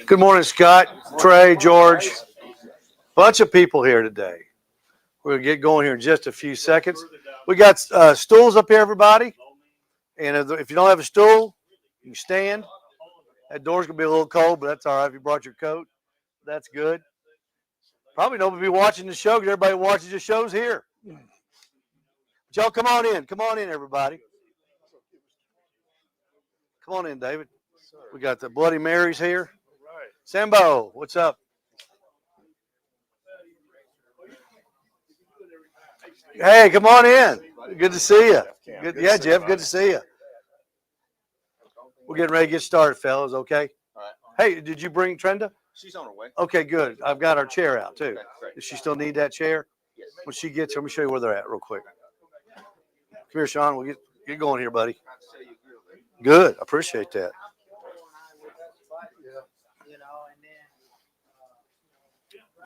Good morning, Scott, Trey, George. Bunch of people here today. We're going to get going here in just a few seconds. We got stools up here, everybody. And if you don't have a stool, you can stand. That door's going to be a little cold, but that's all right if you brought your coat. That's good. Probably nobody will be watching the show because everybody watches the shows here. But y'all come on in. Come on in, everybody. Come on in, David. We got the Bloody Marys here. Sambo, what's up? Hey, come on in. Good to see you. Good, yeah, Jeff, good to see you. We're getting ready to get started, fellas, okay? All right. Hey, did you bring Trenda? She's on her way. Okay, good. I've got our chair out, too. Okay, great. Does she still need that chair? Yes. When she gets here, let me show you where they're at real quick. Come here, Sean. We'll get going here, buddy. Good. I appreciate that.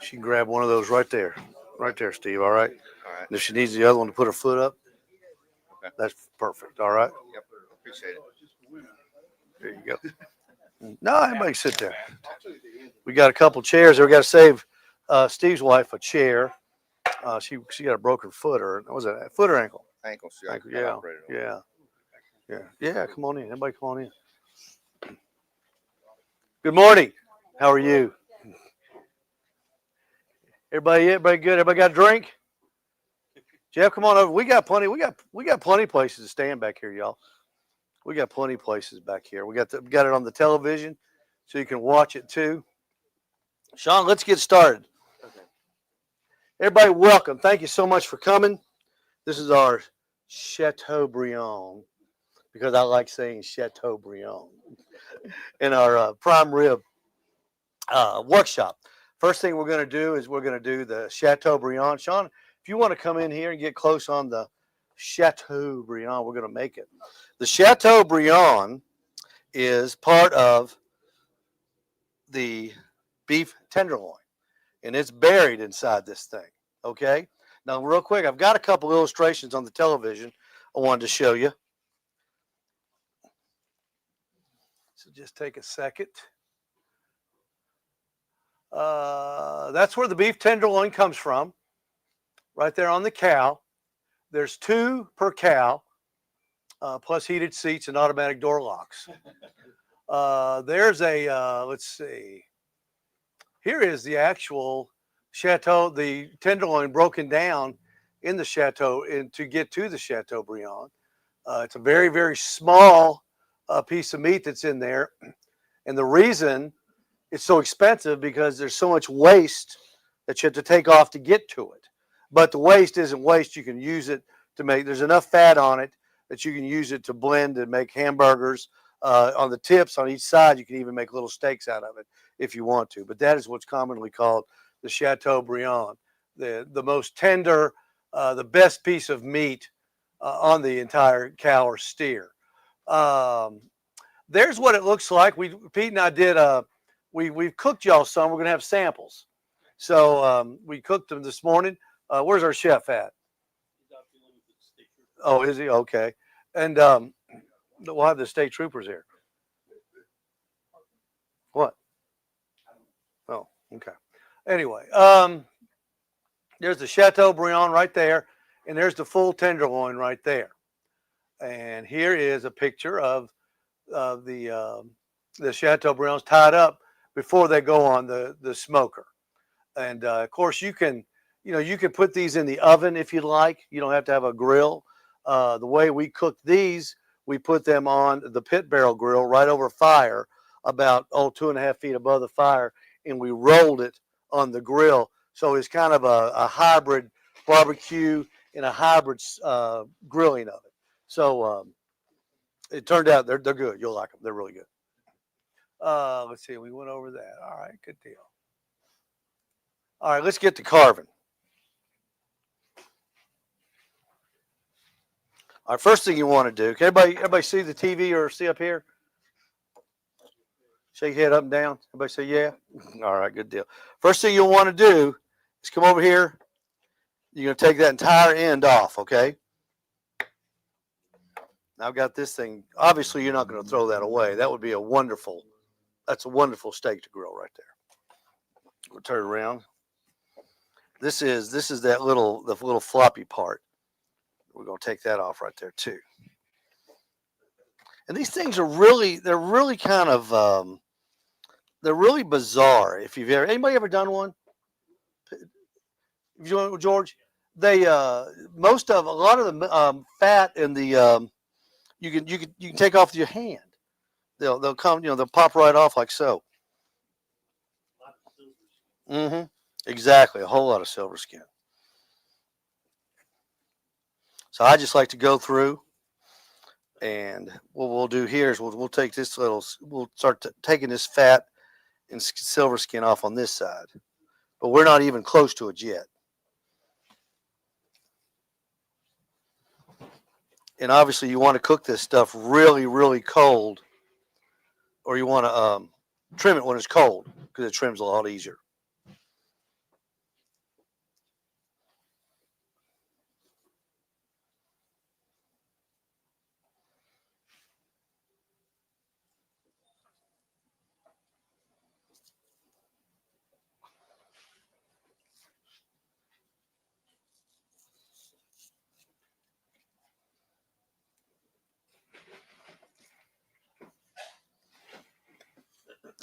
She can grab one of those right there. Right there, Steve. All right? All right. And if she needs the other one to put her foot up, okay, that's perfect. All right? Yep. Appreciate it. There you go. No, everybody sit there. We got a couple chairs there. We got to save Steve's wife a chair. She got a broken foot, or was it a foot or ankle? Ankle. Yeah. Come on in. Everybody, come on in. Good morning. How are you? Everybody good? Everybody got a drink? Jeff, come on over. We got plenty of places to stand back here, y'all. We got plenty of places back here. We got it on the television, so you can watch it too. Sean, let's get started. Okay. Everybody, welcome. Thank you so much for coming. This is our Chateaubriand, because I like saying Chateaubriand, in our prime rib workshop. First thing we're going to do is we're going to do the Chateaubriand. Sean, if you want to come in here and get close on the Chateaubriand, we're going to make it. The Chateaubriand is part of the beef tenderloin, and it's buried inside this thing, okay? Now, real quick, I've got a couple illustrations on the television I wanted to show you. So just take a second. That's where the beef tenderloin comes from, right there on the cow. There's 2 per cow, plus heated seats and automatic door locks. There's let's see. Here is the actual chateau, the tenderloin broken down in the chateau to get to the Chateaubriand. It's a very, very small piece of meat that's in there. And the reason it's so expensive because there's so much waste that you have to take off to get to it. But the waste isn't waste. You can use it to make, there's enough fat on it that you can use it to blend and make hamburgers. On the tips on each side, you can even make little steaks out of it if you want to. But that is what's commonly called the Chateaubriand, the most tender, the best piece of meat on the entire cow or steer. There's what it looks like. Pete and I did we've cooked y'all some. We're gonna have samples. So we cooked them this morning. Where's our chef at? Oh, is he? Okay. And we'll have the state troopers here. What? Okay. Anyway, there's the Chateaubriand right there, and there's the full tenderloin right there. And here is a picture of the Chateaubriands tied up before they go on the smoker. And of course, you can put these in the oven if you'd like. You don't have to have a grill. The way we cook these, we put them on the pit barrel grill right over fire, about 2.5 feet above the fire, and we rolled it on the grill. So it's kind of a hybrid barbecue and a hybrid grilling of it. So it turned out they're good. You'll like them. They're really good. Let's see. We went over that. All right, good deal. All right, let's get to carving. All right, first thing you want to do. Can everybody see the TV or see up here? Shake your head up and down. Everybody say yeah. All right, good deal. First thing you'll want to do is come over here. You're going to take that entire end off, okay? Now I've got this thing. Obviously, you're not going to throw that away. That would be that's a wonderful steak to grill right there. We'll turn it around. This is the little floppy part. We're going to take that off right there too. And these things are really kind of they're really bizarre. If you've anybody ever done one, George, they a lot of the fat in the you can take off with your hand. They'll come, they'll pop right off like so. Mm-hmm. Exactly, a whole lot of silver skin. So I just like to go through, and what we'll do here is we'll take this we'll start taking this fat and silver skin off on this side, but we're not even close to it yet. And obviously you want to cook this stuff really, really cold, or you want to trim it when it's cold because it trims a lot easier.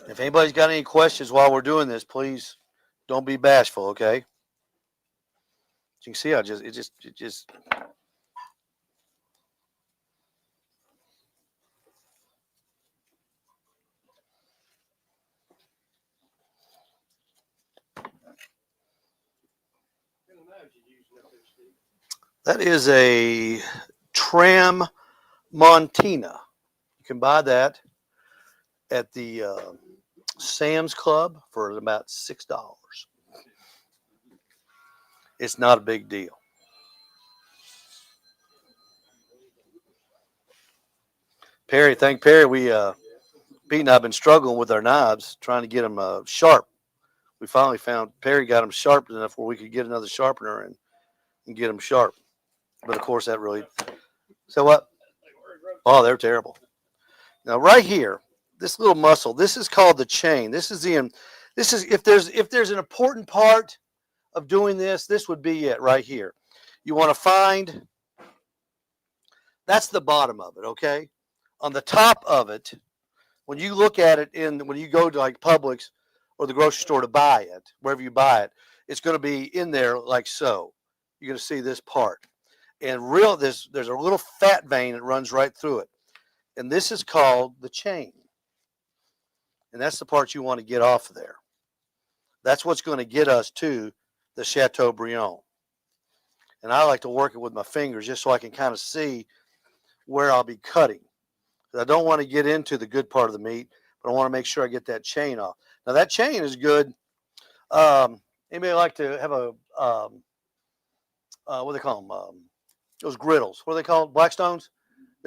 If anybody's got any questions while we're doing this, please don't be bashful, okay? You can see it just that is a Tram Montina. You can buy that at the Sam's Club for about $6. It's not a big deal. Perry, thank Perry. Pete and I have been struggling with our knives, trying to get them sharp. We finally found Perry got them sharp enough where we could get another sharpener and get them sharp. But of course, that really. So what? Oh, they're terrible. Now, right here, this little muscle. This is called the chain. This is if there's an important part of doing this, this would be it right here. You want to find. That's the bottom of it, okay? On the top of it, when you look at it when you go to like Publix or the grocery store to buy it, wherever you buy it, it's going to be in there like so. You're going to see this part. And there's a little fat vein that runs right through it. And this is called the chain. And that's the part you want to get off of there. That's what's going to get us to the Chateaubriand. And I like to work it with my fingers just so I can kind of see where I'll be cutting. I don't want to get into the good part of the meat, but I want to make sure I get that chain off. Now that chain is good. Anybody like to have a what do they call them? Those griddles. What are they called? Blackstones?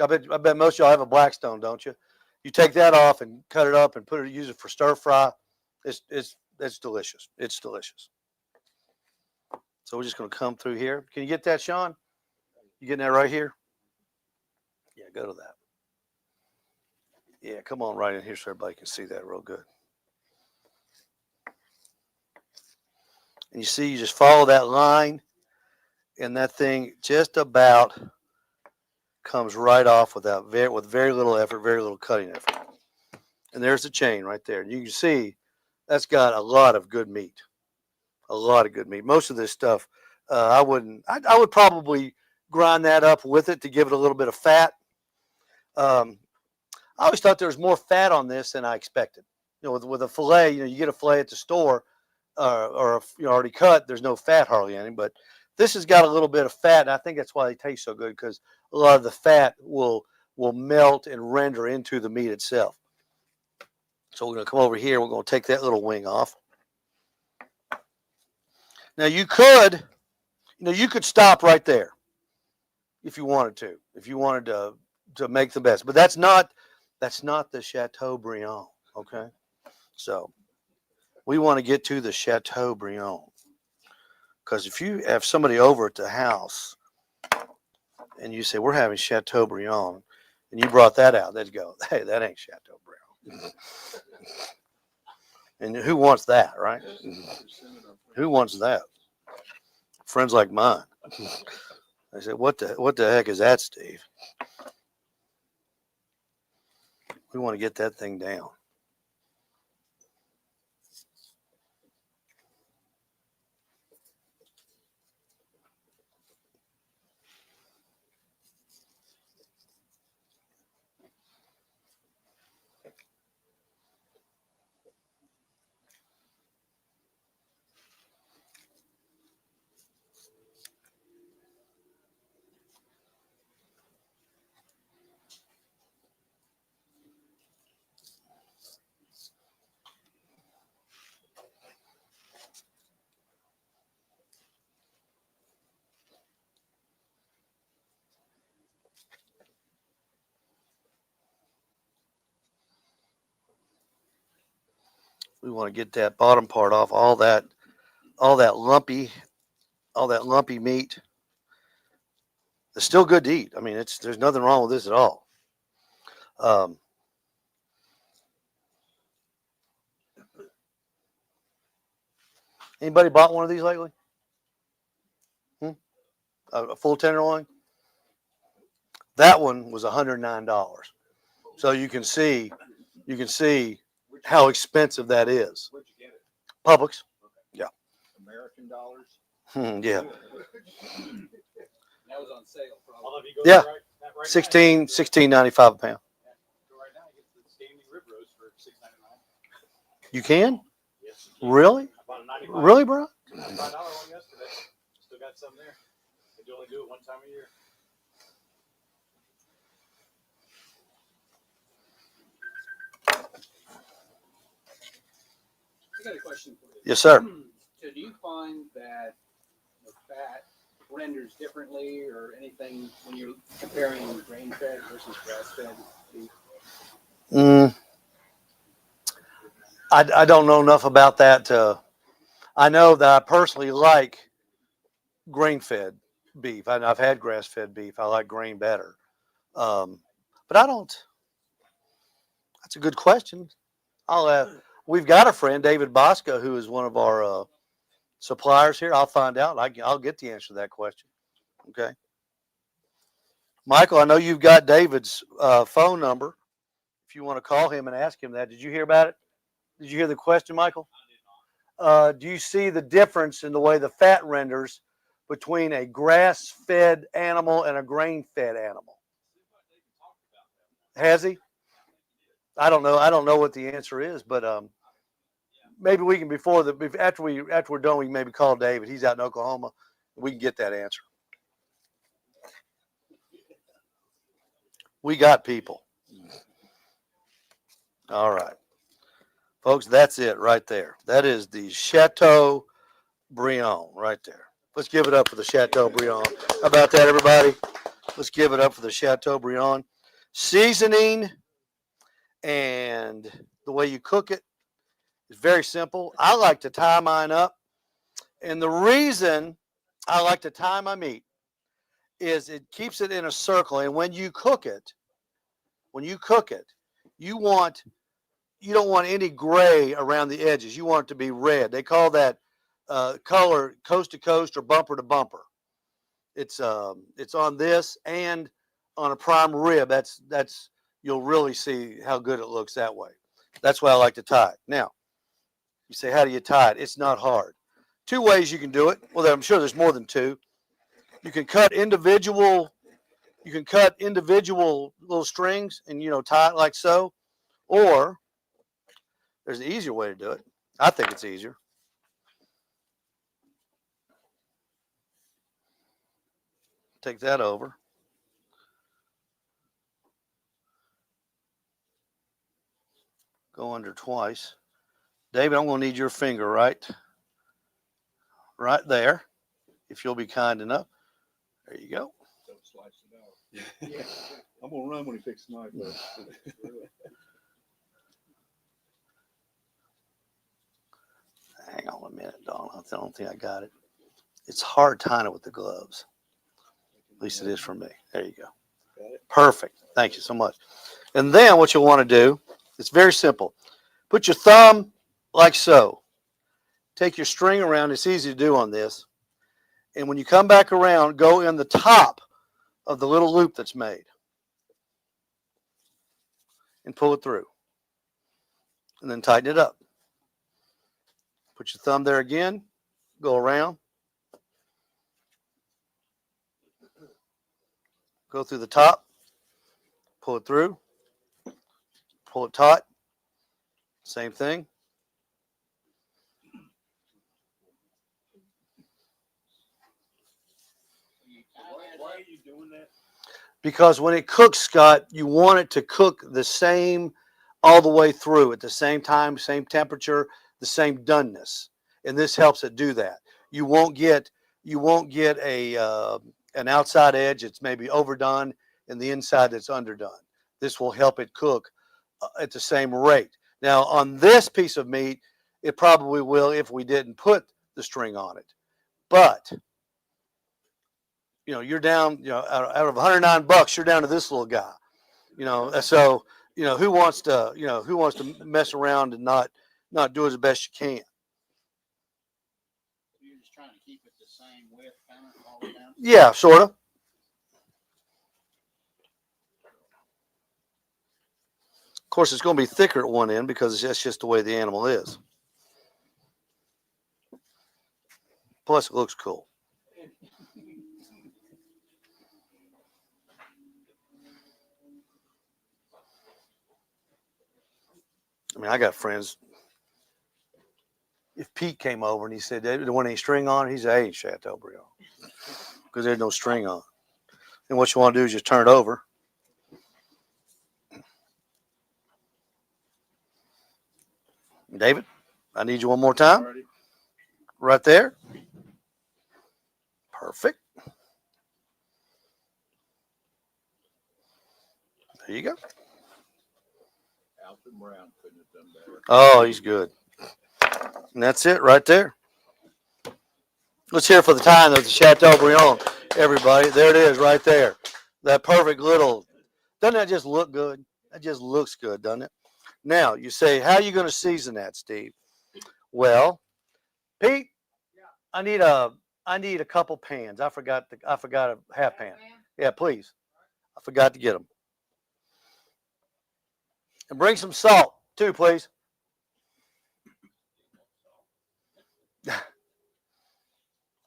I bet most of y'all have a Blackstone, don't you? You take that off and cut it up and use it for stir fry. It's delicious. It's delicious. So we're just going to come through here. Can you get that, Sean? You getting that right here? Yeah, go to that. Yeah, come on right in here so everybody can see that real good. And you see, you just follow that line, and that thing just about comes right off with very little effort, very little cutting effort. And there's the chain right there. You can see that's got a lot of good meat. A lot of good meat. Most of this stuff, I would probably grind that up with it to give it a little bit of fat. I always thought there was more fat on this than I expected. You know, with a fillet, you get a fillet at the store, or already cut. There's no fat hardly in it, but this has got a little bit of fat, and I think that's why they taste so good, because a lot of the fat will melt and render into the meat itself. So we're going to come over here. We're going to take that little wing off. Now you could stop right there if you wanted to, to make the best, but that's not the Chateaubriand. Okay, so we want to get to the Chateaubriand, because if you have somebody over at the house and you say we're having Chateaubriand, and you brought that out, they'd go, "Hey, that ain't Chateaubriand." And who wants that, right? Who wants that? Friends like mine. I said, what the heck is that, Steve? We want to get that thing down. We want to get that bottom part off, all that lumpy meat. It's still good to eat. I mean, there's nothing wrong with this at all. Anybody bought one of these lately? A full tenderloin? That one was $109. So you can see how expensive that is. Where'd you get it? Publix. Yeah. American dollars? Yeah. That was on sale. Probably. Yeah. Right 16.95 a pound. So right now you get the standing rib roast for $6.99. You can? Yes. Really? I bought a 95. Really, bro? $5 one yesterday. Still got some there. They only do it one time a year. I got a question for you. Yes, sir. So do you find that the fat renders differently or anything when you're comparing grain-fed versus grass-fed beef? I don't know enough about that. I know that I personally like grain-fed beef. I've had grass-fed beef. I like grain better. But I don't. That's a good question. We've got a friend, David Bosco, who is one of our suppliers here. I'll find out. I'll get the answer to that question. Okay. Michael, I know you've got David's phone number. If you want to call him and ask him that. Did you hear about it? Did you hear the question, Michael? Do you see the difference in the way the fat renders between a grass-fed animal and a grain-fed animal? Has he? I don't know. I don't know what the answer is, but maybe we can after we're done, we can maybe call David. He's out in Oklahoma. We can get that answer. We got people. All right, folks. That's it right there. That is the Chateaubriand right there. Let's give it up for the Chateaubriand. How about that, everybody? Let's give it up for the Chateaubriand. Seasoning and the way you cook it is very simple. I like to tie mine up. And the reason I like to tie my meat is it keeps it in a circle. And when you cook it, you don't want any gray around the edges. You want it to be red. They call that color coast to coast or bumper to bumper. It's on this and on a prime rib. That's you'll really see how good it looks that way. That's why I like to tie it. Now, you say, how do you tie it? It's not hard. Two ways you can do it. Well, I'm sure there's more than two. You can cut individual little strings and, tie it like so. Or there's an easier way to do it. I think it's easier. Take that over. Go under twice. David, I'm going to need your finger right there, if you'll be kind enough. There you go. Don't slice it out. Yeah. I'm going to run when he picks the knife up. Hang on a minute, Don. I don't think I got it. It's hard tying it with the gloves. At least it is for me. There you go. Got it? Perfect. Thank you so much. And then what you'll want to do, it's very simple. Put your thumb like so. Take your string around. It's easy to do on this. And when you come back around, go in the top of the little loop that's made. And pull it through. And then tighten it up. Put your thumb there again. Go around. Go through the top. Pull it through. Pull it taut. Same thing. Why are you doing that? Because when it cooks, Scott, you want it to cook the same all the way through at the same time, same temperature, the same doneness, and this helps it do that. You won't get an outside edge that's maybe overdone and the inside that's underdone. This will help it cook at the same rate. Now, on this piece of meat, it probably will if we didn't put the string on it. But you're down, out of $109, you're down to this little guy. So who wants to mess around and not do it as best you can. You're just trying to keep it the same width, kind of all the way down. Yeah, sort of. Of course, it's going to be thicker at one end because that's just the way the animal is. Plus, it looks cool. I mean, I got friends. If Pete came over and he said, "There wasn't any string on it," he said, "I ain't Chateaubriand," because there's no string on it. And what you want to do is just turn it over. David, I need you one more time. Alrighty. Right there. Perfect. There you go. Alton Brown couldn't have done better. Oh, he's good. And that's it right there. Let's hear it for the time of the Chateaubriand, everybody. There it is right there. That perfect little, doesn't that just look good? That just looks good, doesn't it? Now, you say, how are you going to season that, Steve? Well, Pete, I need a couple pans. I forgot a half pan. Yeah, please. I forgot to get them. And bring some salt too, please.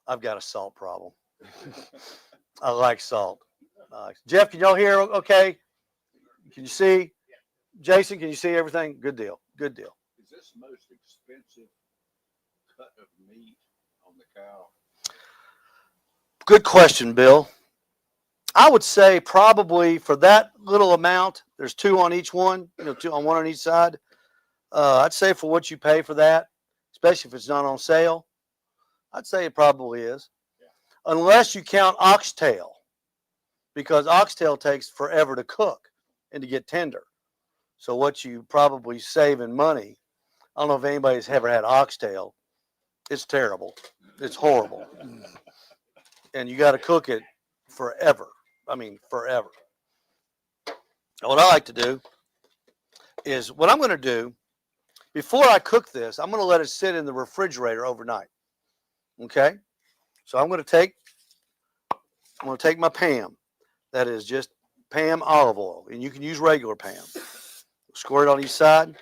I've got a salt problem. I like salt. Jeff, can y'all hear okay? Can you see? Jason, can you see everything? Good deal. Good deal. Is this the most expensive cut of meat on the cow? Good question, Bill. I would say probably for that little amount, there's two on each one, two on one on each side. I'd say for what you pay for that, especially if it's not on sale, I'd say it probably is. Yeah. Unless you count oxtail, because oxtail takes forever to cook and to get tender. So what you probably save in money, I don't know if anybody's ever had oxtail. It's terrible. It's horrible. And you got to cook it forever. I mean, forever. And what I like to do is what I'm going to do, before I cook this, I'm going to let it sit in the refrigerator overnight. Okay, so I'm going to take my Pam. That is just Pam olive oil, and you can use regular Pam. Squirt it on each side.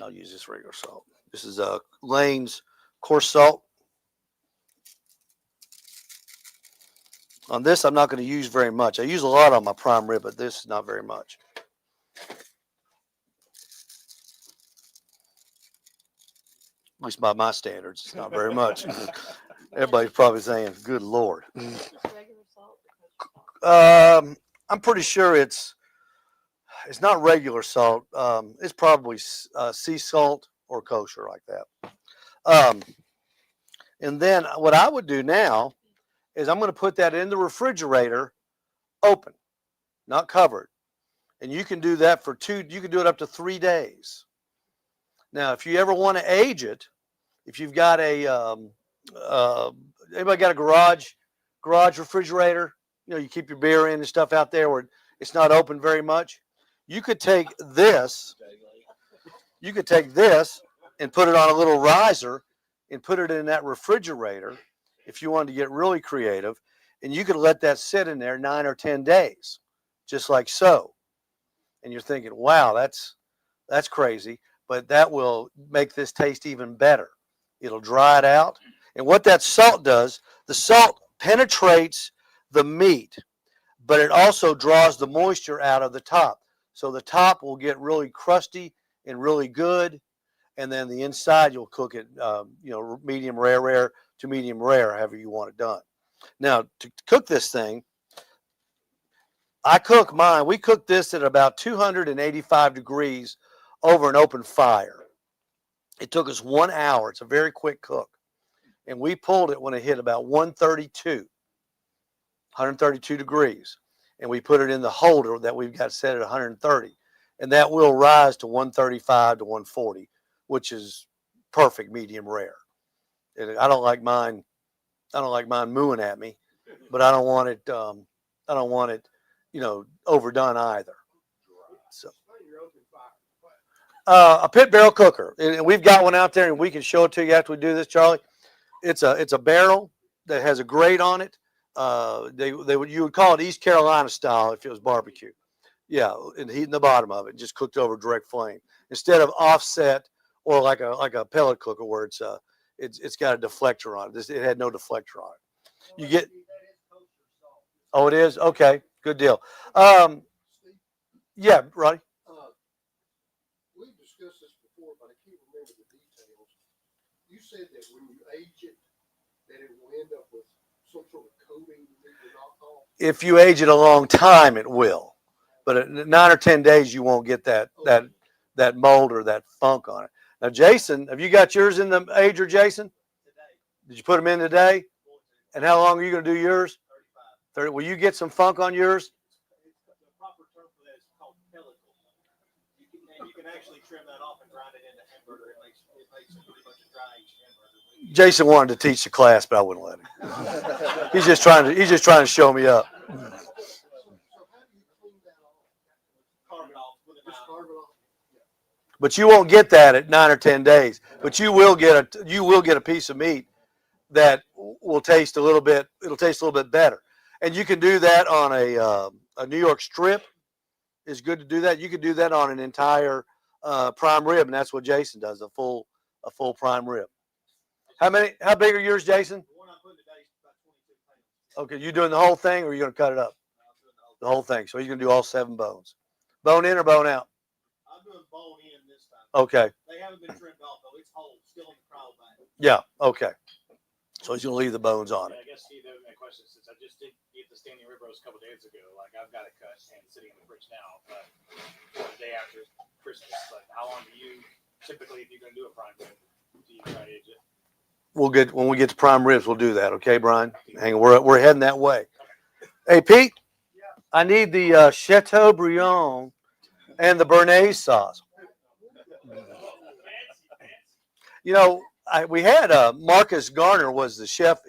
I'll use this regular salt. This is Lane's coarse salt. On this, I'm not going to use very much. I use a lot on my prime rib, but this is not very much. At least by my standards, it's not very much. Everybody's probably saying, "Good Lord." I'm pretty sure it's not regular salt. It's probably sea salt or kosher like that. And then what I would do now is I'm going to put that in the refrigerator, open, not covered. And you can do that for you can do it up to 3 days. Now, if you ever want to age it, if you've got anybody got a garage refrigerator, you keep your beer in and stuff out there where it's not open very much. You could take this and put it on a little riser and put it in that refrigerator if you wanted to get really creative, and you could let that sit in there 9 or 10 days, just like so. And you're thinking, wow, that's crazy, but that will make this taste even better. It'll dry it out. And what that salt does, the salt penetrates the meat, but it also draws the moisture out of the top. So the top will get really crusty and really good. And then the inside, you'll cook it, medium rare to medium rare, however you want it done. Now, to cook this thing, I cook mine. We cook this at about 285 degrees over an open fire. It took us 1 hour. It's a very quick cook. And we pulled it when it hit about 132 degrees. And we put it in the holder that we've got set at 130. And that will rise to 135 to 140, which is perfect medium rare. And I don't like mine mooing at me, but I don't want it overdone either. So a pit barrel cooker, and we've got one out there, and we can show it to you after we do this, Charlie. It's a barrel that has a grate on it. You would call it East Carolina style if it was barbecue. Yeah, and heating the bottom of it, just cooked over direct flame instead of offset or like a pellet cooker where it's got a deflector on it. It had no deflector on it. You get. Oh, it is? Okay, good deal. Yeah, Roddy. We've discussed this before, but I can't remember the details. You said that when you age it, that it will end up with some sort of coating you need to knock off. If you age it a long time, it will. But at 9 or 10 days, you won't get that mold or that funk on it. Now, Jason, have you got yours in the ager, Jason? Did you put them in today? And how long are you going to do yours? 30. Will you get some funk on yours? The proper term for that is called pellicle. You can actually trim that off and grind it into hamburger. It makes pretty much a dry aged hamburger. Jason wanted to teach the class, but I wouldn't let him. He's just trying to show me up. So how do you clean that off? Carve it off with a Just knife. carve it off? But you won't get that at 9 or 10 days. But you will get a piece of meat that will taste a little bit. It'll taste a little bit better. And you can do that on a New York strip. It's good to do that. You can do that on an entire prime rib, and that's what Jason does, a full prime rib. How big are yours, Jason? The one I'm putting today is about 22 pounds. Okay, you doing the whole thing, or are you going to cut it up? I'm doing The whole thing. So you're going to do all 7 bones. Bone in or bone out? I'm doing bone in this time. Okay. They haven't been trimmed off though. It's whole, still in the crowd bag. Yeah. Okay. So he's going to leave the bones on Yeah, it. I guess Steve, that question, since I just did get the standing rib roast a couple days ago, like I've got it cut and sitting in the fridge now, but the day after Christmas. But how long do you typically, if you're going to do a prime rib, do you try to age it? When we get to prime ribs, we'll do that. Okay, Brian? Hang on, we're heading that way. Hey, Pete. I need the Chateaubriand and the Béarnaise sauce. We had Marcus Garner is the chef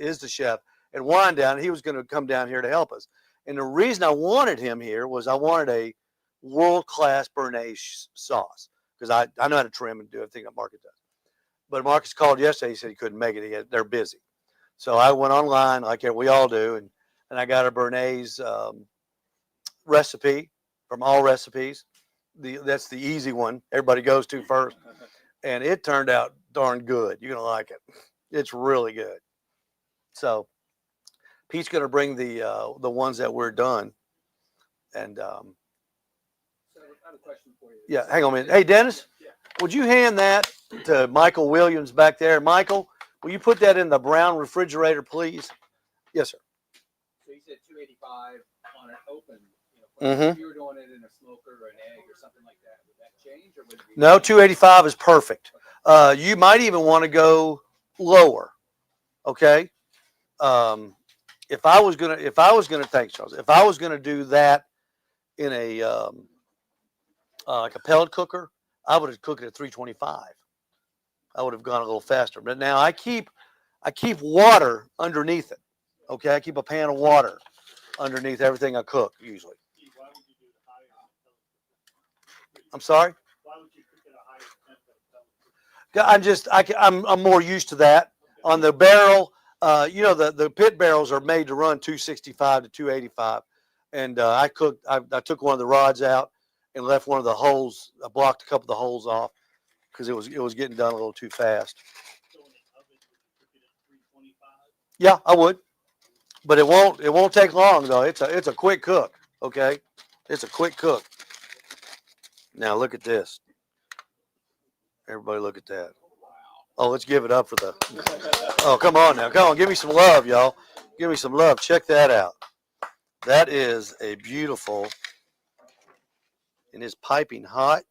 at Winedown. He was going to come down here to help us. And the reason I wanted him here was I wanted a world-class Béarnaise sauce. because I know how to trim and do everything that Marcus does. But Marcus called yesterday. He said he couldn't make it. They're busy. So I went online like we all do, and I got a Bernays recipe from All Recipes. That's the easy one everybody goes to first, and it turned out darn good. You're gonna like it. It's really good. So Pete's gonna bring the ones that we're done, and So I have a question for you. yeah. Hang on a minute. Hey, Dennis, would you hand that to Michael Williams back there? Michael, will you put that in the brown refrigerator, please? Yes, sir. So you said 285 on an open. Mhm. If you were doing it in a smoker or an egg or something like that, would that change or would it be? No, 285 is perfect. You might even want to go lower. Okay. If I was gonna thanks, Charles. If I was gonna do that in a like a pellet cooker, I would have cooked it at 325. I would have gone a little faster. But now I keep water underneath it. Okay, I keep a pan of water underneath everything I cook usually. Why would you do the higher temp? I'm sorry. Why would you cook at a higher temp? I'm more used to that. On the barrel, the pit barrels are made to run 265 to 285, and I took one of the rods out and left one of the holes. I blocked a couple of the holes off because it was getting done a little too fast. So in the oven, would you cook it at 325? Yeah, I would, but it won't take long though. It's a quick cook. Okay, it's a quick cook. Now look at this. Everybody look at that. Oh, let's give it up for the. Oh, come on now. Come on. Give me some love, y'all. Give me some love. Check that out. That is a beautiful, and it's piping hot.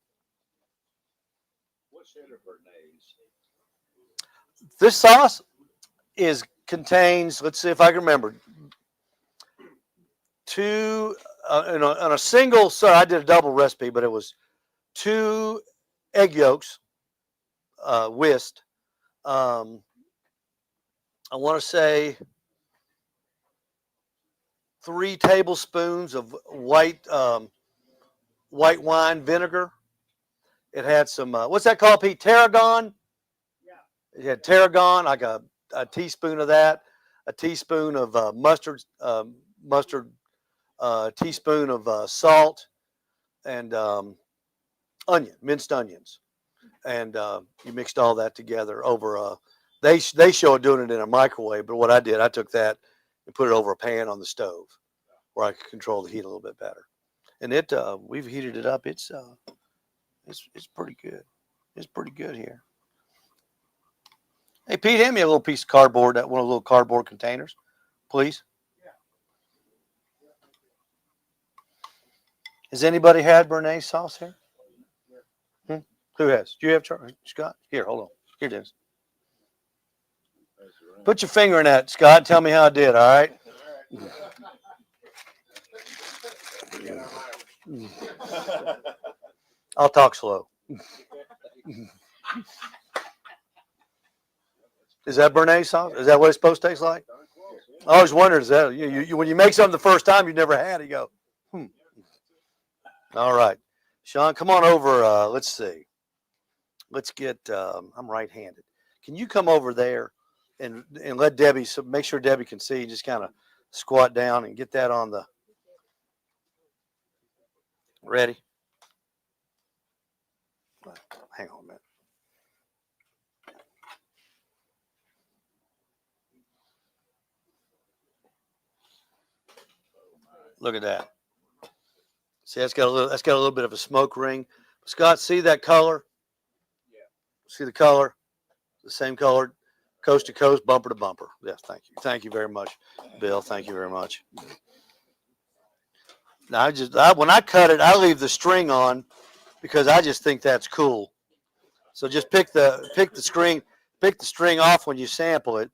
What's in a Bernays? This sauce contains, let's see if I can remember, two, on a single, sorry, I did a double recipe, but it was 2 egg yolks, whisked. I want to say 3 tablespoons of white wine vinegar. It had some what's that called, Pete? Tarragon. Yeah. It had tarragon, like a teaspoon of that, a teaspoon of mustard, teaspoon of salt, and minced onions, and you mixed all that together over. They show doing it in a microwave, but what I did, I took that and put it over a pan on the stove, where I could control the heat a little bit better. And we've heated it up. It's pretty good. It's pretty good here. Hey Pete, hand me a little piece of cardboard, one of the little cardboard containers, please. Has anybody had Bernays sauce here? Who has? Do you have, Scott? Here, hold on. Here it is. Put your finger in that, Scott. Tell me how I did, all right? I'll talk slow. Is that Bernays sauce? Is that what it's supposed to taste like? I always wondered, is that when you make something the first time you've never had, you go, All right. Sean, come on over. Let's see. Let's get, I'm right-handed. Can you come over there and let Debbie, so make sure Debbie can see, just kind of squat down and get that on the, ready? Hang on a minute. Look at that. See, that's got a little bit of a smoke ring. Scott, see that color? Yeah. See the color? The same color, coast to coast, bumper to bumper. Yes, thank you. Thank you very much, Bill. Thank you very much. Now, when I cut it, I leave the string on because I just think that's cool. So just pick the string off when you sample it.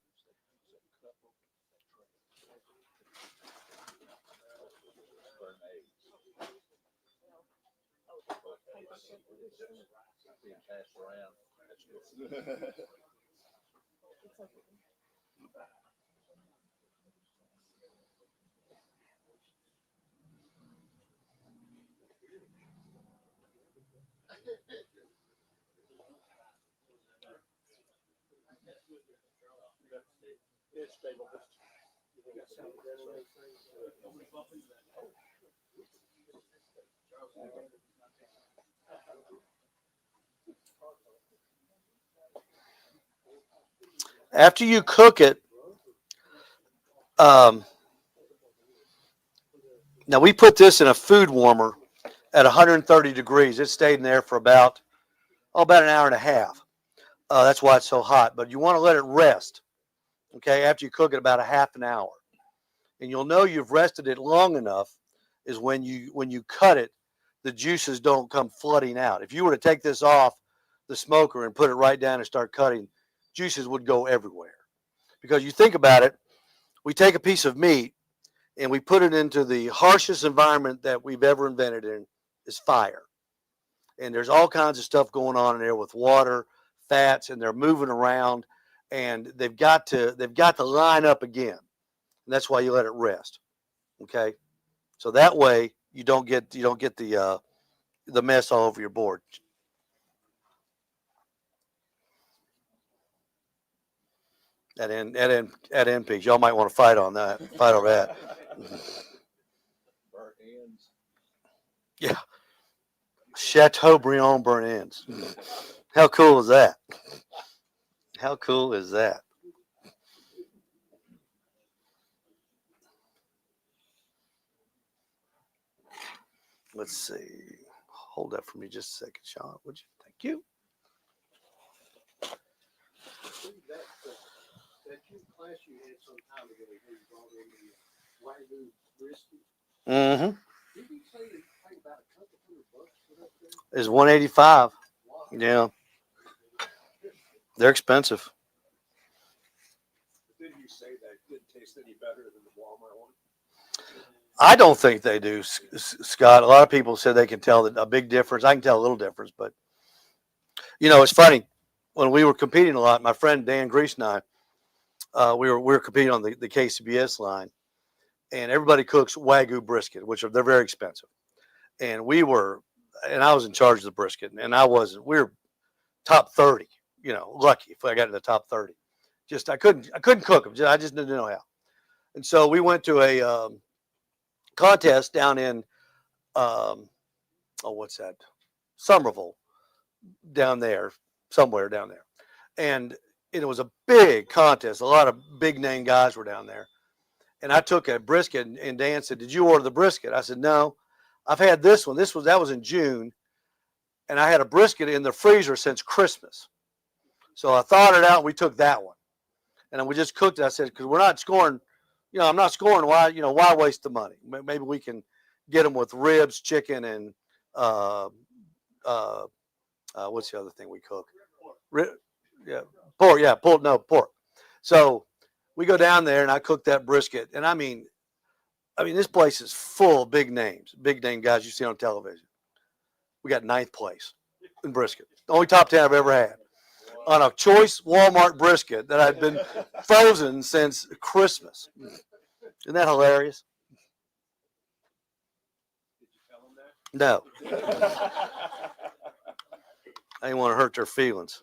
It's stable. After you cook it, now we put this in a food warmer at 130 degrees. It stayed in there for about an hour and a half. That's why it's so hot. But you want to let it rest, okay, after you cook it about a half an hour. And you'll know you've rested it long enough is when you cut it, the juices don't come flooding out. If you were to take this off the smoker and put it right down and start cutting, juices would go everywhere. Because you think about it, we take a piece of meat and we put it into the harshest environment that we've ever invented in is fire. And there's all kinds of stuff going on in there with water, fats, and they're moving around, and they've got to line up again. And that's why you let it rest. Okay? So that way you don't get the mess all over your board. At end piece. Y'all might want to fight on that. Fight over that. Burnt ends. Yeah. Chateaubriand burnt ends. How cool is that? How cool is that? Let's see. Hold that for me just a second, Sean. Would you? Thank you. That class you had some time ago, where you brought in the Wagyu brisket. Mm-hmm. Did you say it paid about a couple $100 for that thing? It's 185. Wow. Yeah. They're expensive. Didn't you say that it didn't taste any better than the Walmart one? I don't think they do, Scott. A lot of people said they can tell a big difference. I can tell a little difference, but it's funny. When we were competing a lot, my friend Dan Grease and I, we were competing on the KCBS line, and everybody cooks Wagyu brisket, they're very expensive. And I was in charge of the brisket, and I wasn't. We were top 30. Lucky if I got in the top 30. I couldn't cook them. I just didn't know how. And so we went to a contest down in what's that? Somerville, down there, somewhere down there. And it was a big contest. A lot of big name guys were down there. And I took a brisket, and Dan said, "Did you order the brisket?" I said, "No, I've had this one. That was in June, and I had a brisket in the freezer since Christmas. So I thawed it out, and we took that one. And then we just cooked it." I said, "Because we're not scoring, I'm not scoring. Why waste the money? Maybe we can get them with ribs, chicken, and what's the other thing we cook? Pork. Yeah, pork. No, pork." So we go down there, and I cook that brisket. And I mean, this place is full of big name guys you see on television. We got 9th place in brisket. The only top 10 I've ever had on a choice Walmart brisket that had been frozen since Christmas. Isn't that hilarious? Did you tell them that? No, I didn't want to hurt their feelings.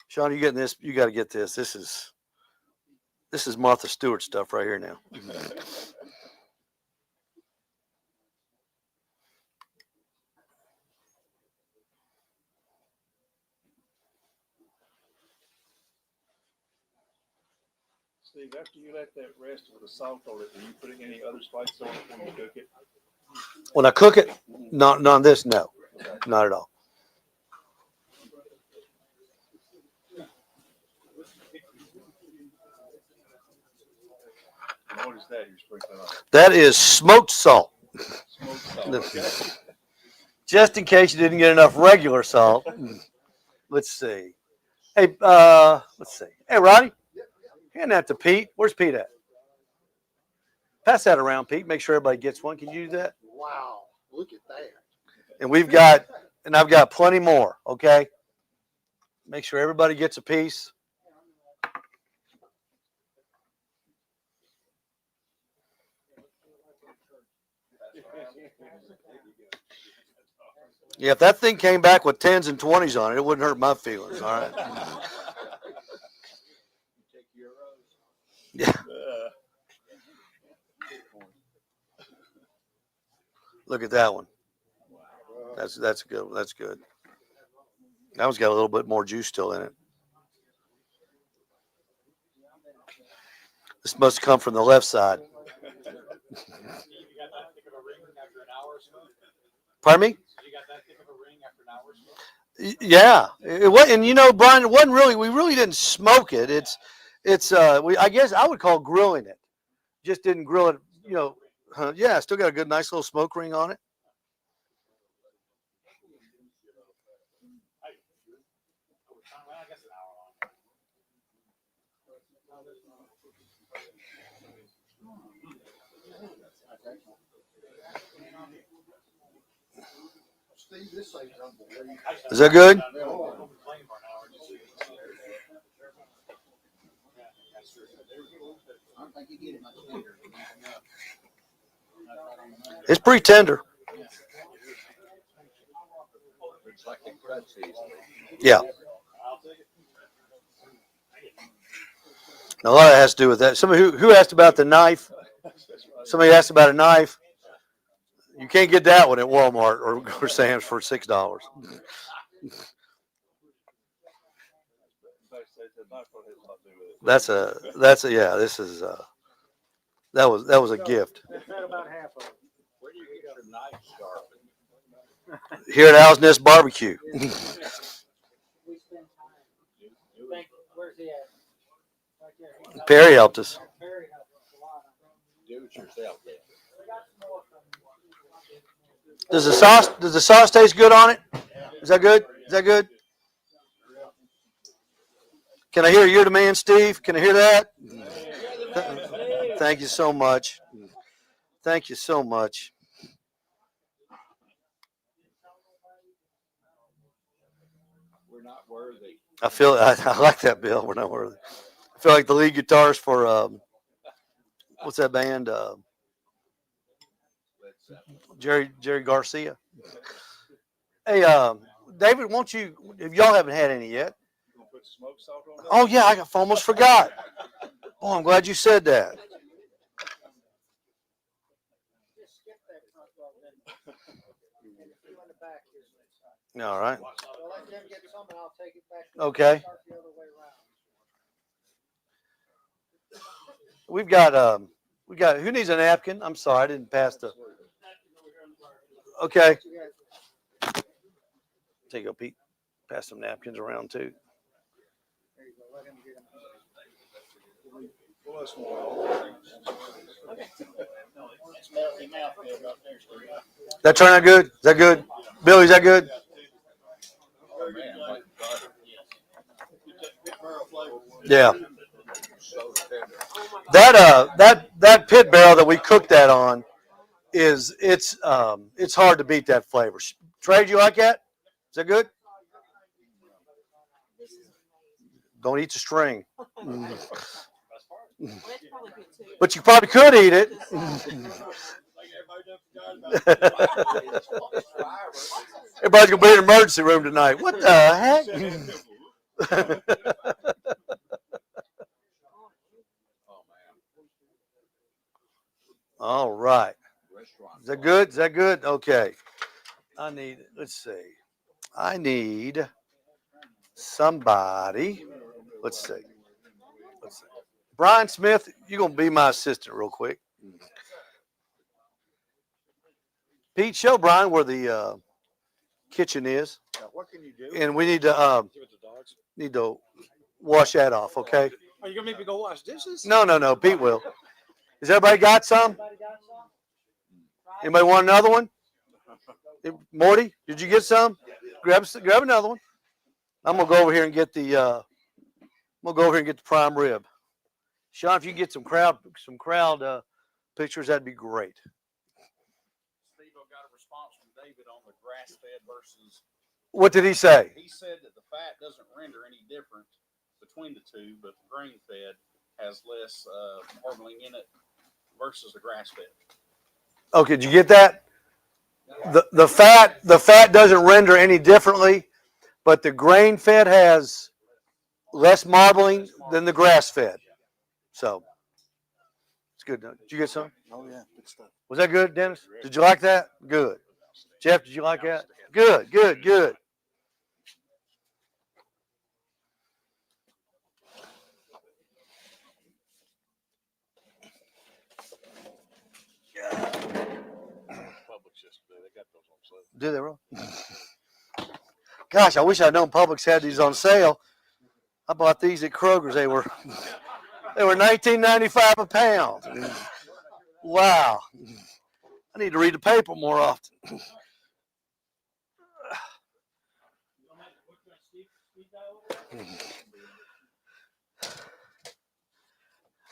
Sean, you getting this? You got to get this. This is Martha Stewart stuff right here now. Steve, after you let that rest with the salt on it, are you putting any other spices on it when you cook it? When I cook it, not on this, no, not at all. And what is that you're sprinkling on? That is smoked salt. Smoked salt. Okay. Just in case you didn't get enough regular salt. Let's see. Hey, let's see. Hey, Roddy, hand that to Pete. Where's Pete at? Pass that around, Pete. Make sure everybody gets one. Can you do that? Wow, look at that. And I've got plenty more. Okay. Make sure everybody gets a piece. Yeah, if that thing came back with 10s and 20s on it, it wouldn't hurt my feelings. All right. Yeah. Look at that one. That's good. That's good. That one's got a little bit more juice still in it. This must come from the left side. You got that thick of a ring after an hour or so? Pardon me? You got that thick of a ring after an hour or so? Yeah, it was, and you know, Brian, it wasn't really. We really didn't smoke it. I guess I would call grilling it. Just didn't grill it. You know, yeah, still got a good, nice little smoke ring on it. Well, I guess an hour long. Steve, this thing's unbelievable. Is that good? I've been playing for an hour just so you can see it. Yeah, that's true. I don't think you get it much tender. It's pretty tender. It's like a crud season. Yeah. I'll take it. A lot of it has to do with that. Somebody who asked about the knife. Somebody asked about a knife. You can't get that one at Walmart or Sam's for $6. That's a yeah. This is that was a gift. That's about half of it. Where do you get your knife sharpened? Here at Owl's Nest Barbecue. We spend time. Thank, where's he at? Right there. Perry helped us. Perry helped us a lot. Do it yourself then. We got some more from Does the sauce taste good on it? Is that good? Is that good? Can I hear you're the man, Steve? Can I hear that? Thank you so much. Thank you so much. We're not worthy. I like that, Bill. We're not worthy. I feel like the lead guitarist for what's that band? Jerry Garcia. Hey, David, won't you? If y'all haven't had any yet. Put smoke salt on that? Oh yeah, I almost forgot. Oh, I'm glad you said that. Just skip that front row then. And the few in the back is. All right. So let them get some and I'll take it back. Okay. Start the other way around. We got who needs a napkin? I'm sorry, I didn't pass the. Okay. There you go, Pete. Pass some napkins around too. There you go. Let him get them. That turn out good? Is that good? Billy, is that good? Oh man, like butter. Yeah. So tender. That pit barrel that we cooked that on it's hard to beat that flavor. Trey, do you like that? Is that good? Don't eat the string. But you probably could eat it. Everybody's gonna be in the emergency room tonight. What the heck? All right. Is that good? Is that good? Okay. Let's see. I need somebody. Let's see. Brian Smith, you're going to be my assistant real quick. Pete, show Brian where the kitchen is. What can you do? And we need to wash that off, okay? Are you gonna make me go wash dishes? No. Pete will. Has everybody got some? Anybody want another one? Morty, did you get some? Grab another one. I'm gonna go over here and get the prime rib. Sean, if you can get some crowd pictures, that'd be great. Steve, I got a response from David on the grass-fed versus. What did he say? He said that the fat doesn't render any different between the two, but the grain-fed has less marbling in it versus the grass-fed. Okay, did you get that? The fat doesn't render any differently, but the grain fed has less marbling than the grass fed. So it's good. Did you get some? Oh yeah, good stuff. Was that good, Dennis? Did you like that? Good. Jeff, did you like that? Good, good, good. Publix yesterday, they got those on sale. Do they really? Gosh, I wish I'd known Publix had these on sale. I bought these at Kroger's. They were $19.95 a pound. Wow. I need to read the paper more often.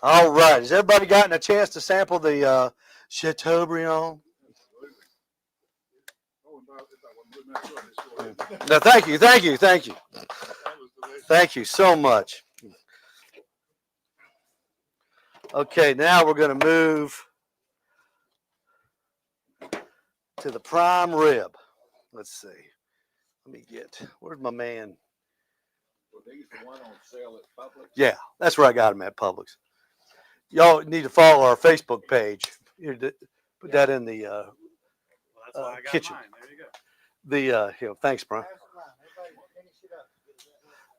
All right. Has everybody gotten a chance to sample the Chateaubriand? No, thank you, thank you, thank you. Thank you so much. Okay, now we're going to move to the prime rib. Let's see. Let me get, where's my man? Were these the one on sale at Publix? Yeah, that's where I got them at Publix. Y'all need to follow our Facebook page. Here, put that in the Well, that's why I got kitchen. mine. There you go. The here, thanks, Brian.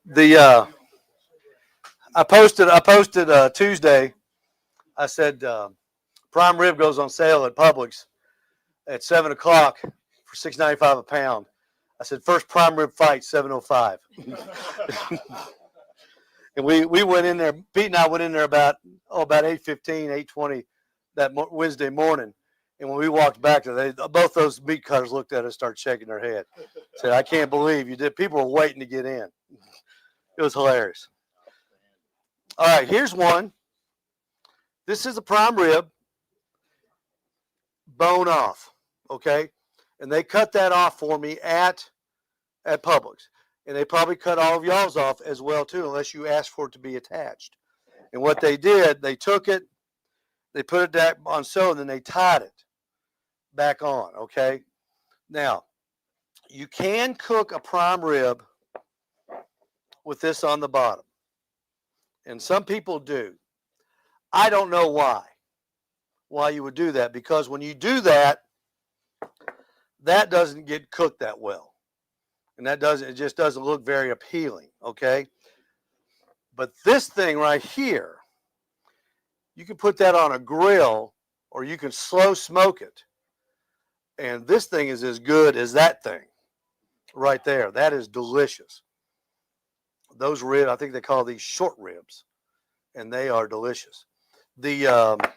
The I posted Tuesday. I said prime rib goes on sale at Publix at 7 o'clock for $6.95 a pound. I said first prime rib fight 7:05. And we went in there. Pete and I went in there about 8:15, 8:20 that Wednesday morning. And when we walked back, both those meat cutters looked at us, started shaking their head. Said, "I can't believe you did." People were waiting to get in. It was hilarious. All right, here's one. This is a prime rib, bone off, okay? And they cut that off for me at Publix. And they probably cut all of y'all's off as well, too, unless you asked for it to be attached. And what they did, they took it, they put it back on sew, and then they tied it back on, okay? Now, you can cook a prime rib with this on the bottom. And some people do. I don't know why you would do that, because when you do that, that doesn't get cooked that well. And it just doesn't look very appealing, okay? But this thing right here, you can put that on a grill or you can slow smoke it. And this thing is as good as that thing right there. That is delicious. Those ribs, I think they call these short ribs, and they are delicious. The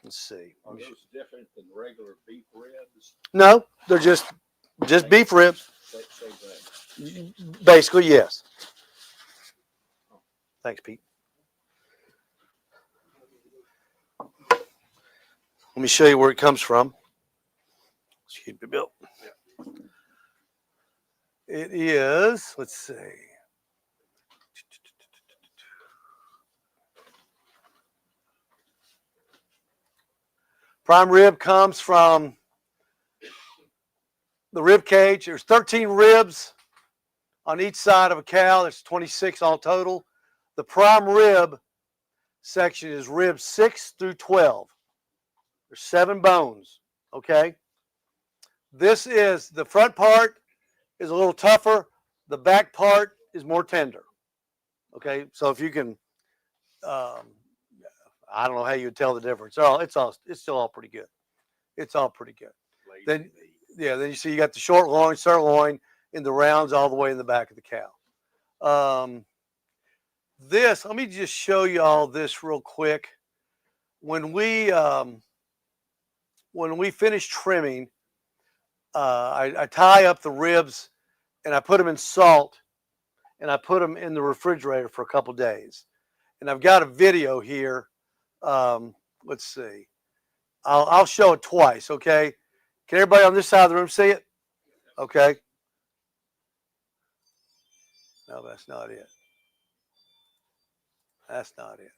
let's see. Are those different than regular beef ribs? No, they're just beef ribs. Say that. Basically, yes. Thanks, Pete. Let me show you where it comes from. Excuse me, Bill. It is, let's see. Prime rib comes from the rib cage. There's 13 ribs on each side of a cow. There's 26 all total. The prime rib section is ribs 6 through 12. There's 7 bones, okay? This is, the front part is a little tougher. The back part is more tender, okay? So if you can, I don't know how you would tell the difference. It's still all pretty good. It's all pretty good. Then you see you got the short loin, sirloin in the rounds all the way in the back of the cow. Let me just show you all this real quick. When we finish trimming, I tie up the ribs and I put them in salt and I put them in the refrigerator for a couple days. And I've got a video here. Let's see. I'll show it twice, okay? Can everybody on this side of the room see it? Okay. No, that's not it. That's not it.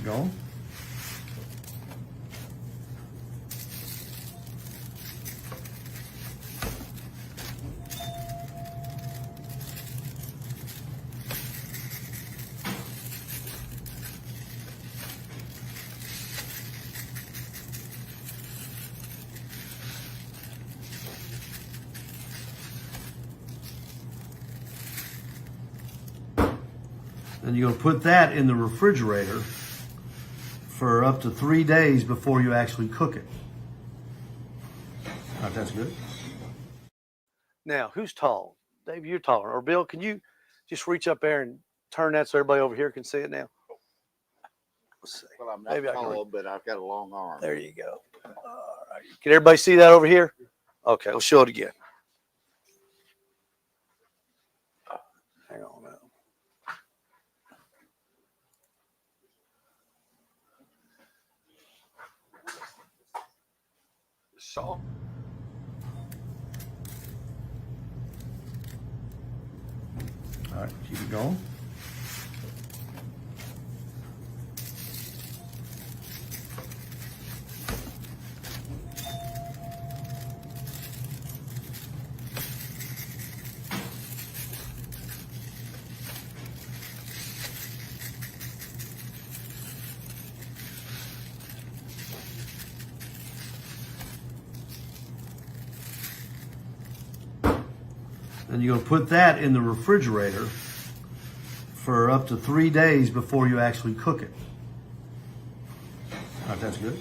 going. Then you're going to put that in the refrigerator for up to 3 days before you actually cook it. All right, that's good. Now, who's tall? Dave, you're taller. Or Bill, can you just reach up there and turn that so everybody over here can see it now? Let's see. Well, I'm Maybe I not can tall, but I've got a long arm. There you go. All right. Can everybody see that over here? Okay, we'll show it again. Hang on now. Salt. All right, keep it going. Then you're going to put that in the refrigerator for up to 3 days before you actually cook it. All right, that's good.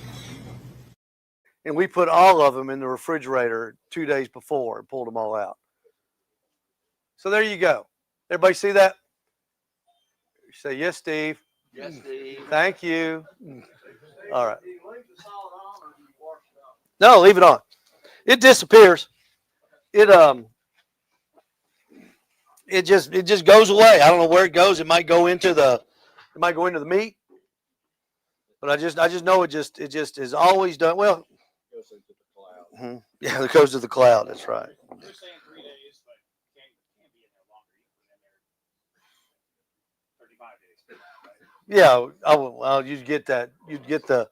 And we put all of them in the refrigerator 2 days before and pulled them all out. So there you go. Everybody see that? Say yes, Steve. Yes, Steve. Thank you. All right. No, leave it on. It disappears. It just goes away. I don't know where it goes. It might go into the meat. But I just know it just is always done. Well, Goes into the cloud. yeah, it goes to the cloud. That's right. You're saying 3 days, but can be in there longer. You can put in there 35 days. Right? Yeah, you'd get that. You'd get the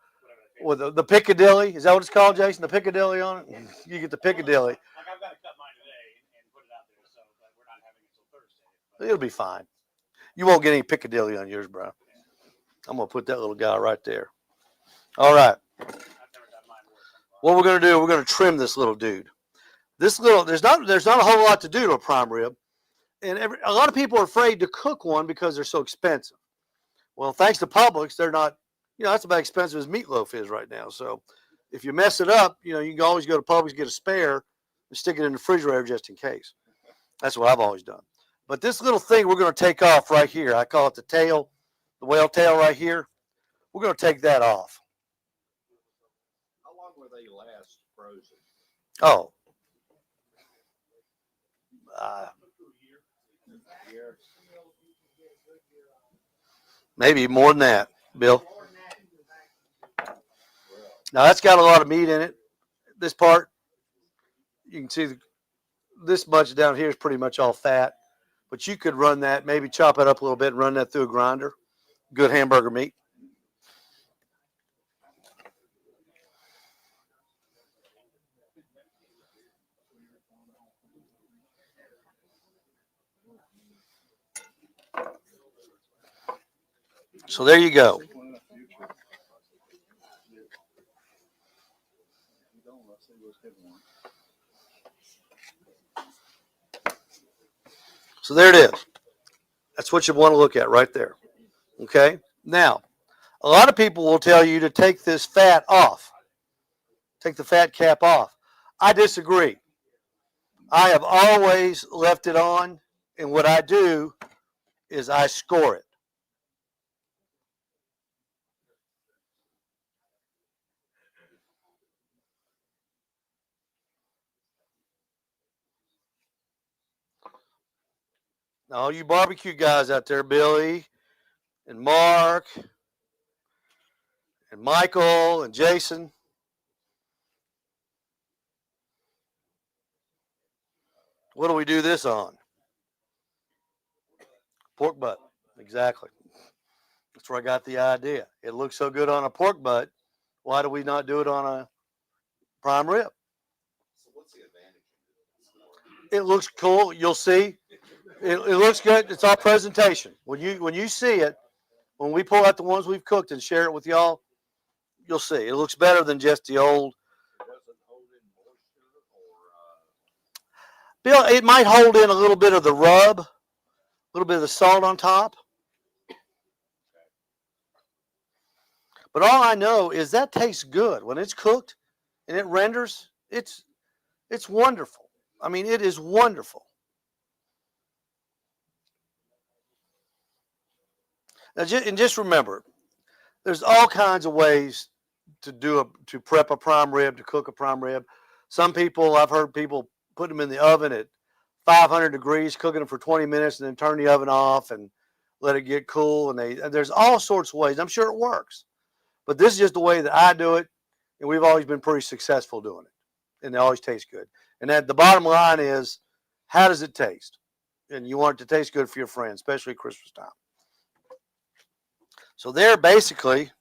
the Piccadilly. Is that what it's called, Jason? The Piccadilly on it. You get the Piccadilly. Like I've got to cut mine today and put it out there, so but we're not having it until Thursday. But It'll be fine. You won't get any Piccadilly on yours, bro. I'm gonna put that little guy right there. All right. I've never done mine work. What we're gonna do? We're gonna trim this little dude. There's not a whole lot to do to a prime rib, and a lot of people are afraid to cook one because they're so expensive. Well, thanks to Publix, they're not. That's about as expensive as meatloaf is right now. So if you mess it up, you can always go to Publix, get a spare, and stick it in the refrigerator just in case. That's what I've always done. But this little thing we're going to take off right here. I call it the tail, the whale tail right here. We're going to take that off. How long will they last frozen? Oh. Maybe more than that, Bill. Now that's got a lot of meat in it. This part, you can see this much down here is pretty much all fat. But you could run that, maybe chop it up a little bit and run that through a grinder. Good hamburger meat. So there you go. So there it is. That's what you want to look at right there. Okay. Now, a lot of people will tell you to take this fat off. Take the fat cap off. I disagree. I have always left it on, and what I do is I score it. Now, all you barbecue guys out there, Billy and Mark and Michael and Jason, what do we do this on? Pork butt. Exactly. That's where I got the idea. It looks so good on a pork butt. Why do we not do it on a prime rib? So what's the advantage of doing It looks cool. You'll see. It looks good. It's our presentation. When you see it, when we pull out the ones we've cooked and share it with y'all, you'll see. It looks better than just the old. It doesn't hold in moisture or, Bill, it might hold in a little bit of the rub, a little bit of the salt on top. But all I know is that tastes good when it's cooked and it renders. It's wonderful. I mean, it is wonderful. Now, just remember, there's all kinds of ways to prep a prime rib, to cook a prime rib. Some people, I've heard people put them in the oven at 500 degrees, cooking them for 20 minutes, and then turn the oven off and let it get cool. And there's all sorts of ways. I'm sure it works, but this is just the way that I do it, and we've always been pretty successful doing it, and they always taste good. And that the bottom line is, how does it taste? And you want it to taste good for your friends, especially at Christmas time. So there basically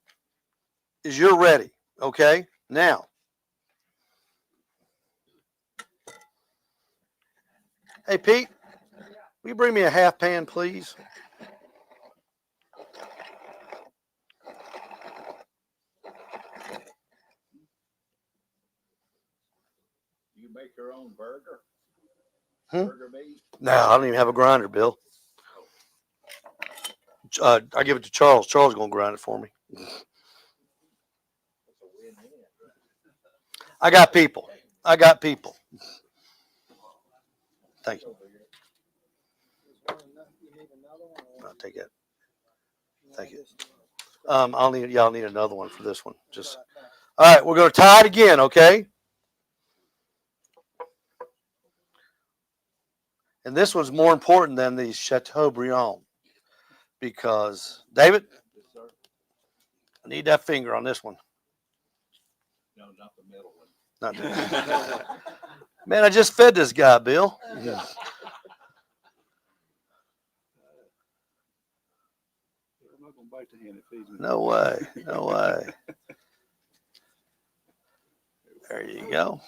is you're ready, okay? Now, hey Pete, will you bring me a half pan, please? you make your own burger? Hmm? Burger meat? No, I don't even have a grinder, Bill. I give it to Charles. Charles is going to grind it for me. It's a win-win. I got people. I got people. Thank you. I'll take it. Thank you. Y'all need another one for this one. Just all right. We're going to tie it again, okay? And this one's more important than the Chateaubriand because David, Yes, sir. I need that finger on this one. No, not the middle one. Not that. Man, I just fed this guy, Bill. Yeah. I'm not gonna bite the hand that feeds me. No way. No way. There you go.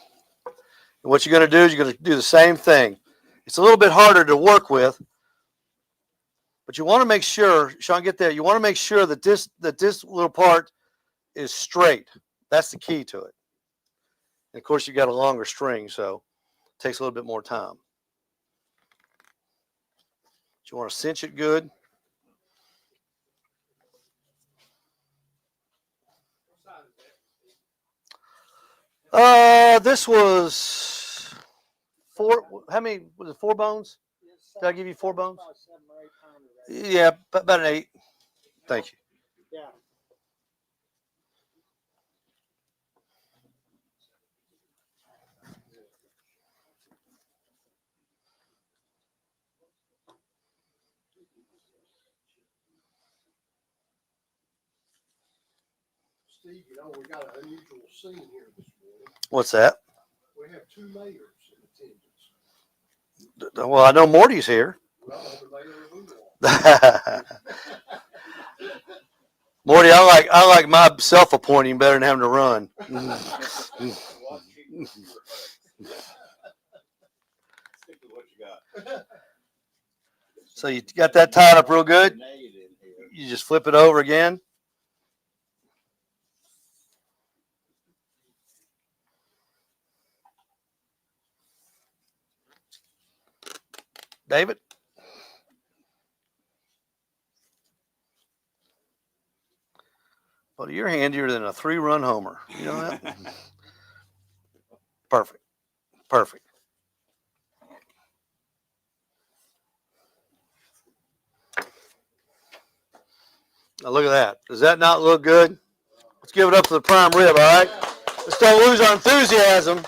And what you're going to do is you're going to do the same thing. It's a little bit harder to work with, but you want to make sure, Sean, get there. You want to make sure that this little part is straight. That's the key to it. And of course, you got a longer string, so it takes a little bit more time. But you want to cinch it good. This was 4. How many was it? 4 bones? Did I give you 4 bones? Yeah, about an 8. Thank you. Yeah. Steve, you know, we got an unusual scene here this morning. What's that? We have 2 mayors in attendance. Well, I know Morty's here. Well, the mayor of OOLTEWAH. Morty, I like my self-appointing better than having to run. Stick with what you got. So you got that tied up real good? Grenade in here. You just flip it over again. David? Well, you're handier than a 3-run homer. You know that? Perfect. Perfect. Now look at that. Does that not look good? Let's give it up for the prime rib, all right? Let's don't lose our enthusiasm.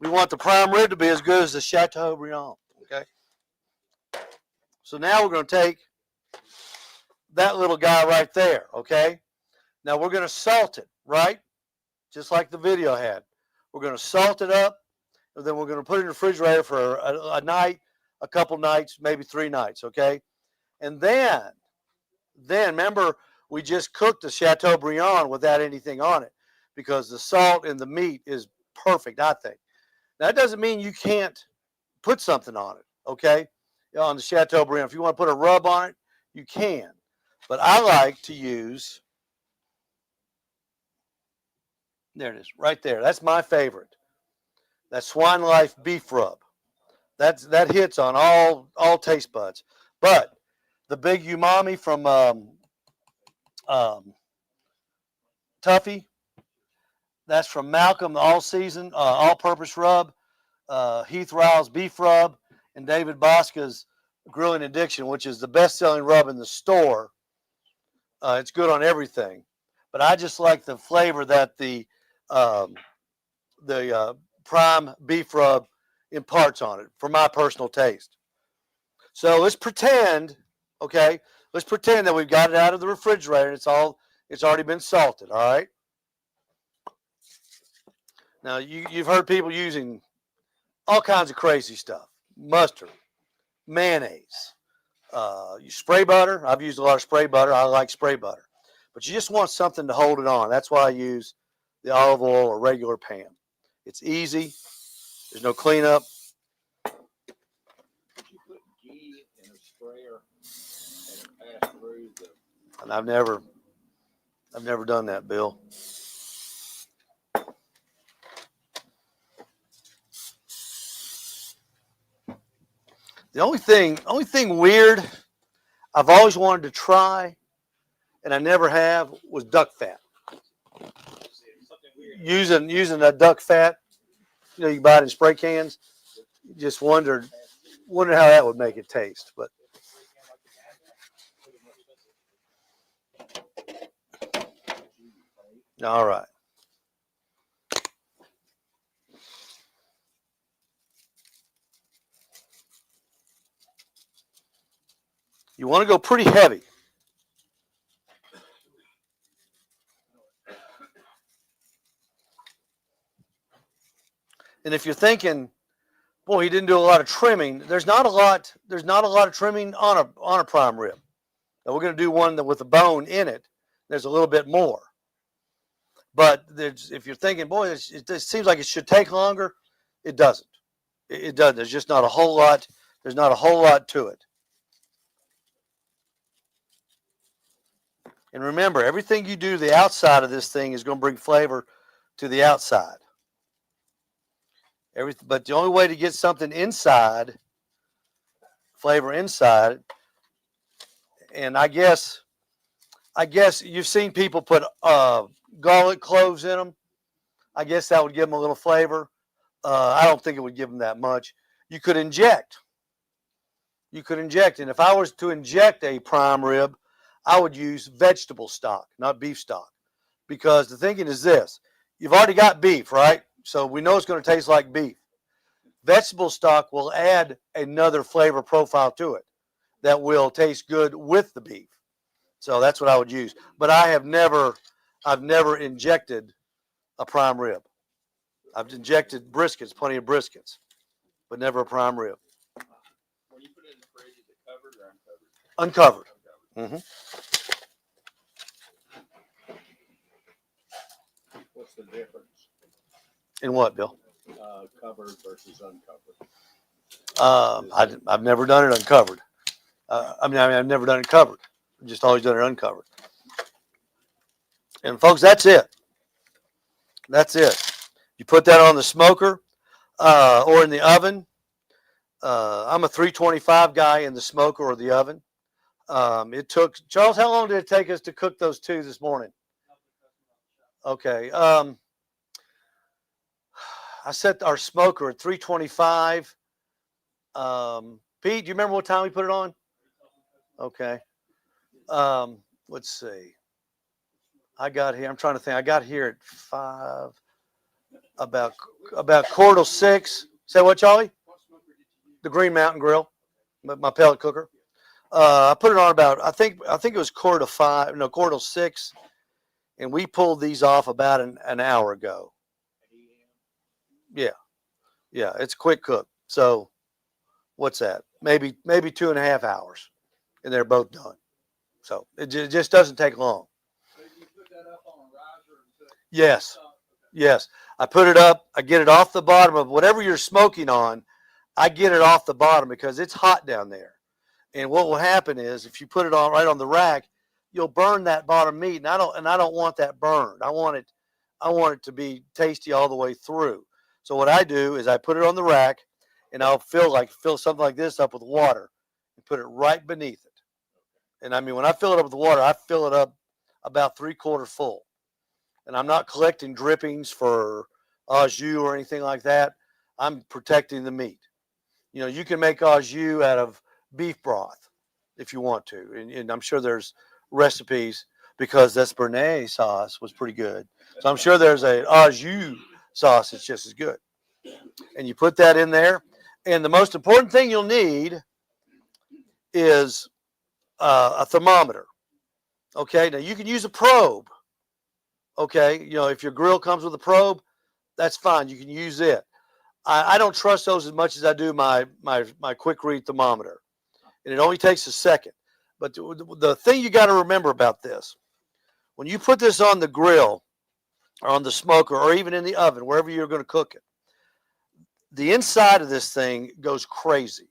We want the prime rib to be as good as the Chateaubriand, okay? So now we're going to take that little guy right there, okay? Now we're going to salt it, right? Just like the video had. We're going to salt it up, and then we're going to put it in the refrigerator for a night, a couple nights, maybe 3 nights, okay? And then Then remember, we just cooked the Chateaubriand without anything on it because the salt in the meat is perfect, I think. Now, that doesn't mean you can't put something on it, okay? On the Chateaubriand. If you want to put a rub on it, you can. But I like to use, there it is, right there. That's my favorite. That Swine Life beef rub. That hits on all taste buds. But the big umami from Tuffy, that's from Malcolm, the all season, all purpose rub, Heath Ryle's beef rub, and David Bosca's Grilling Addiction, which is the best selling rub in the store. It's good on everything. But I just like the flavor that the prime beef rub imparts on it for my personal taste. So let's pretend, okay, let's pretend that we've got it out of the refrigerator. It's already been salted, all right? Now, you've heard people using all kinds of crazy stuff. Mustard, mayonnaise, spray butter. I've used a lot of spray butter. I like spray butter. But you just want something to hold it on. That's why I use the olive oil or regular pan. It's easy. There's no cleanup. Did you put ghee in a sprayer and it passed through the? And I've never done that, Bill. The only thing weird I've always wanted to try, and I never have, was duck fat. Using a duck fat, you can buy it in spray cans. Just wondered how that would make it taste. But all right. You want to go pretty heavy. And if you're thinking, boy, he didn't do a lot of trimming, there's not a lot of trimming on a prime rib. Now we're going to do one with a bone in it. There's a little bit more. But if you're thinking, boy, it seems like it should take longer, it doesn't. It doesn't. There's just not a whole lot. There's not a whole lot to it. And remember, everything you do to the outside of this thing is going to bring flavor to the outside. But the only way to get something inside, flavor inside, and I guess you've seen people put garlic cloves in them. I guess that would give them a little flavor. I don't think it would give them that much. You could inject. And if I was to inject a prime rib, I would use vegetable stock, not beef stock. Because the thinking is this. You've already got beef, right? So we know it's going to taste like beef. Vegetable stock will add another flavor profile to it that will taste good with the beef. So that's what I would use. But I've never injected a prime rib. I've injected briskets, plenty of briskets, but never a prime rib. When you put it in the fridge, is it covered or uncovered? Uncovered. Mm-hmm. What's the difference? In what, Bill? Covered versus uncovered. I've never done it uncovered. I've never done it covered. I've just always done it uncovered. And folks, that's it. That's it. You put that on the smoker or in the oven. I'm a 325 guy in the smoker or the oven. It took, Charles, how long did it take us to cook those two this morning? Okay. I set our smoker at 325. Pete, do you remember what time we put it on? Okay. Let's see. I got here. I'm trying to think. I got here at 5, about 5:45. Say what, Charlie? The Green Mountain Grill, my pellet cooker. I put it on about, I think it was 5:45, and we pulled these off about an hour ago. Yeah, it's quick cook. So, what's that? Maybe 2.5 hours, and they're both done. So it just doesn't take long. So you put that up on a riser and put Yes. okay. Yes. I put it up. I get it off the bottom of whatever you're smoking on. I get it off the bottom because it's hot down there. And what will happen is if you put it on right on the rack, you'll burn that bottom meat. And I don't want that burned. I want it to be tasty all the way through. So what I do is I put it on the rack and I'll fill something like this up with water and put it right beneath it. And I mean, when I fill it up with water, I fill it up about 3/4 full. And I'm not collecting drippings for au jus or anything like that. I'm protecting the meat. You know, you can make au jus out of beef broth if you want to. And I'm sure there's recipes because this Béarnaise sauce was pretty good. So I'm sure there's a au jus sauce that's just as good. And you put that in there. And the most important thing you'll need is a thermometer. Okay, now you can use a probe. Okay, you know, if your grill comes with a probe, that's fine. You can use it. I don't trust those as much as I do my quick read thermometer. And it only takes a second. But the thing you got to remember about this, when you put this on the grill or on the smoker or even in the oven, wherever you're going to cook it, the inside of this thing goes crazy.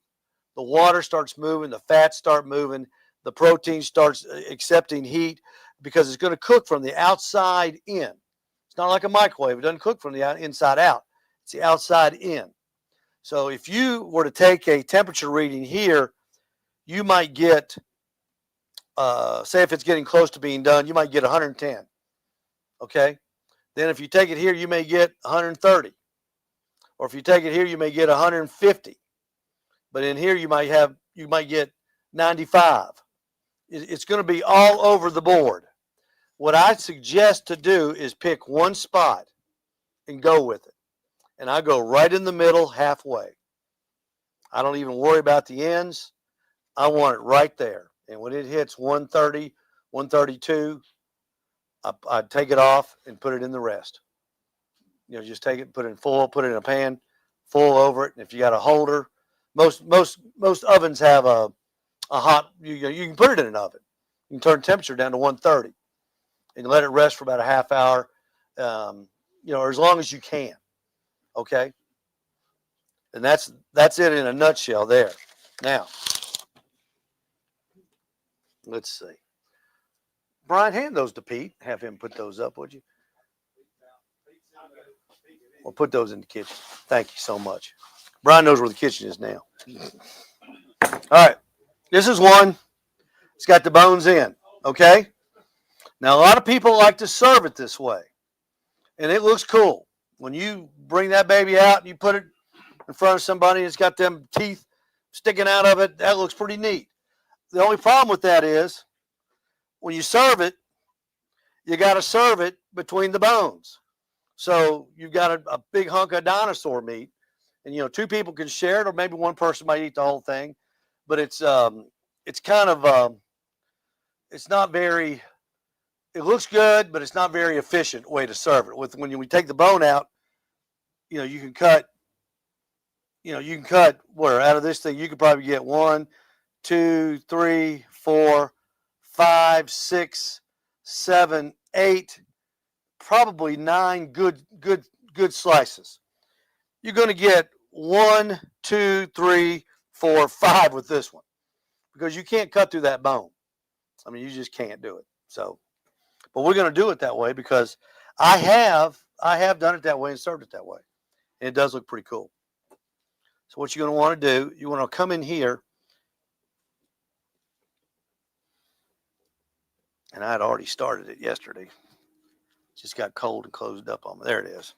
The water starts moving, the fats start moving, the protein starts accepting heat because it's going to cook from the outside in. It's not like a microwave. It doesn't cook from the inside out. It's the outside in. So if you were to take a temperature reading here, you might get, say if it's getting close to being done, you might get 110. Okay? Then if you take it here, you may get 130. Or if you take it here, you may get 150. But in here, you might get 95. It's going to be all over the board. What I suggest to do is pick one spot and go with it. And I go right in the middle, halfway. I don't even worry about the ends. I want it right there. And when it hits 130, 132, I take it off and put it in the rest. You know, just take it, put it in full, put it in a pan, full over it. And if you got a holder, most ovens have a hot. You can put it in an oven. You can turn temperature down to 130 and let it rest for about a half hour. You know, or as long as you can. Okay. And that's it in a nutshell there. Now, let's see. Brian, hand those to Pete. Have him put those up, would you? We'll put those in the kitchen. Thank you so much. Brian knows where the kitchen is now. All right. This is one. It's got the bones in. Okay? Now, a lot of people like to serve it this way. And it looks cool. When you bring that baby out and you put it in front of somebody and it's got them teeth sticking out of it, that looks pretty neat. The only problem with that is when you serve it, you got to serve it between the bones. So you've got a big hunk of dinosaur meat, and you know 2 people can share it, or maybe one person might eat the whole thing. But it's kind of it's not very. It looks good, but it's not very efficient way to serve it. When we take the bone out, you know you can cut. You know you can cut where out of this thing you could probably get 1, 2, 3, 4, 5, 6, 7, 8. Probably 9 good slices. You're going to get 1, 2, 3, 4, 5 with this one because you can't cut through that bone. I mean, you just can't do it. So, but we're going to do it that way because I have done it that way and served it that way, and it does look pretty cool. So, what you're going to want to do, you want to come in here, and I had already started it yesterday. Just got cold and closed up on me. There it is.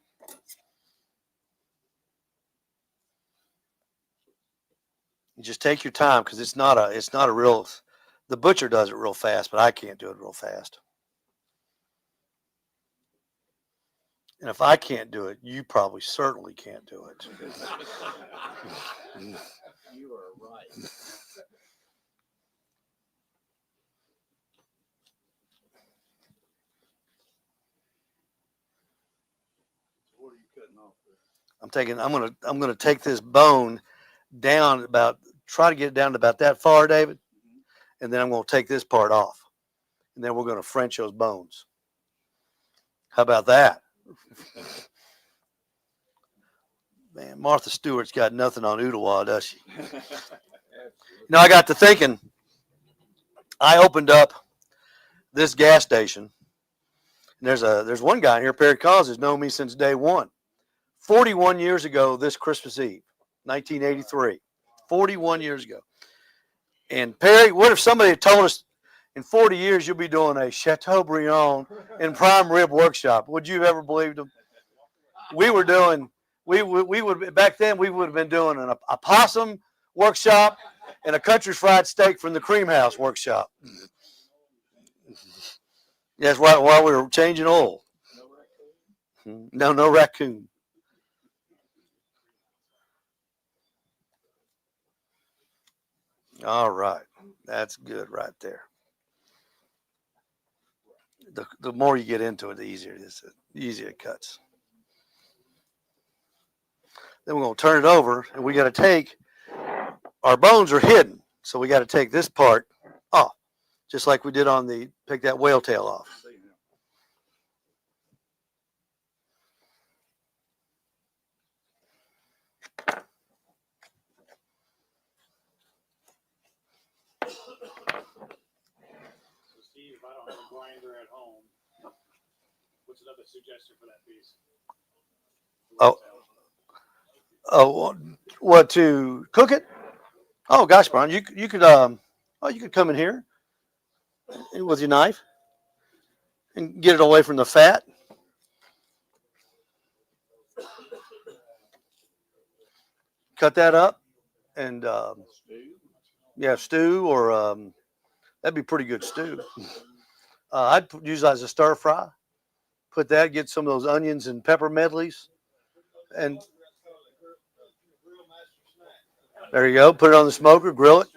You just take your time because it's not a real. The butcher does it real fast, but I can't do it real fast. And if I can't do it, you probably certainly can't do it. You are right. What are you cutting off there? I'm gonna take this bone down try to get it down to about that far, David, and then I'm gonna take this part off. and then we're going to French those bones. How about that? Man, Martha Stewart's got nothing on OOLTEWAH, does she? I got to thinking, I opened up this gas station, and there's one guy in here, Perry Collins, who's known me since day one. 41 years ago this Christmas Eve, 1983. 41 years ago. And Perry, what if somebody had told us in 40 years you'll be doing a Chateaubriand in prime rib workshop? Would you have ever believed him? We were doing, we would back then we would have been doing a possum workshop and a country fried steak from the Cream House workshop. That's while we were changing oil. No raccoon. All right, that's good right there. The more you get into it, the easier it is. The easier it cuts. Then we're going to turn it over, and we got to take, our bones are hidden, so we got to take this part off, just like we did on pick that whale tail off. So Steve, if I don't have a grinder at home, what's another suggestion for that piece? Oh, what, to cook it? Oh gosh, Brian, you could you could come in here with your knife and get it away from the fat. Cut that up and yeah, stew or that'd be pretty good stew. I'd use that as a stir fry. Put that, get some of those onions and pepper medleys, and there you go. Put it on the smoker, grill it.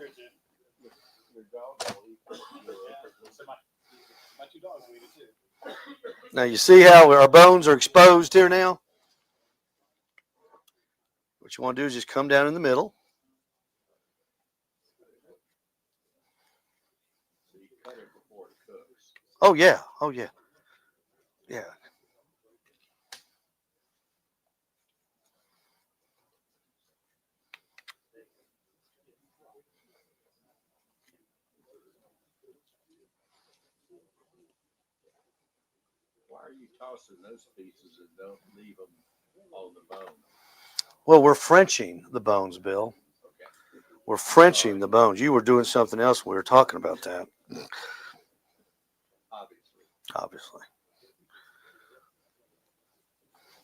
Now you see how our bones are exposed here now? What you want to do is just come down in the middle. Oh yeah, oh yeah, yeah. Why are you tossing those pieces and don't leave them on the bone? Well, we're Frenching the bones, Bill. Okay. We're Frenching the bones. You were doing something else. We were talking about that. Obviously.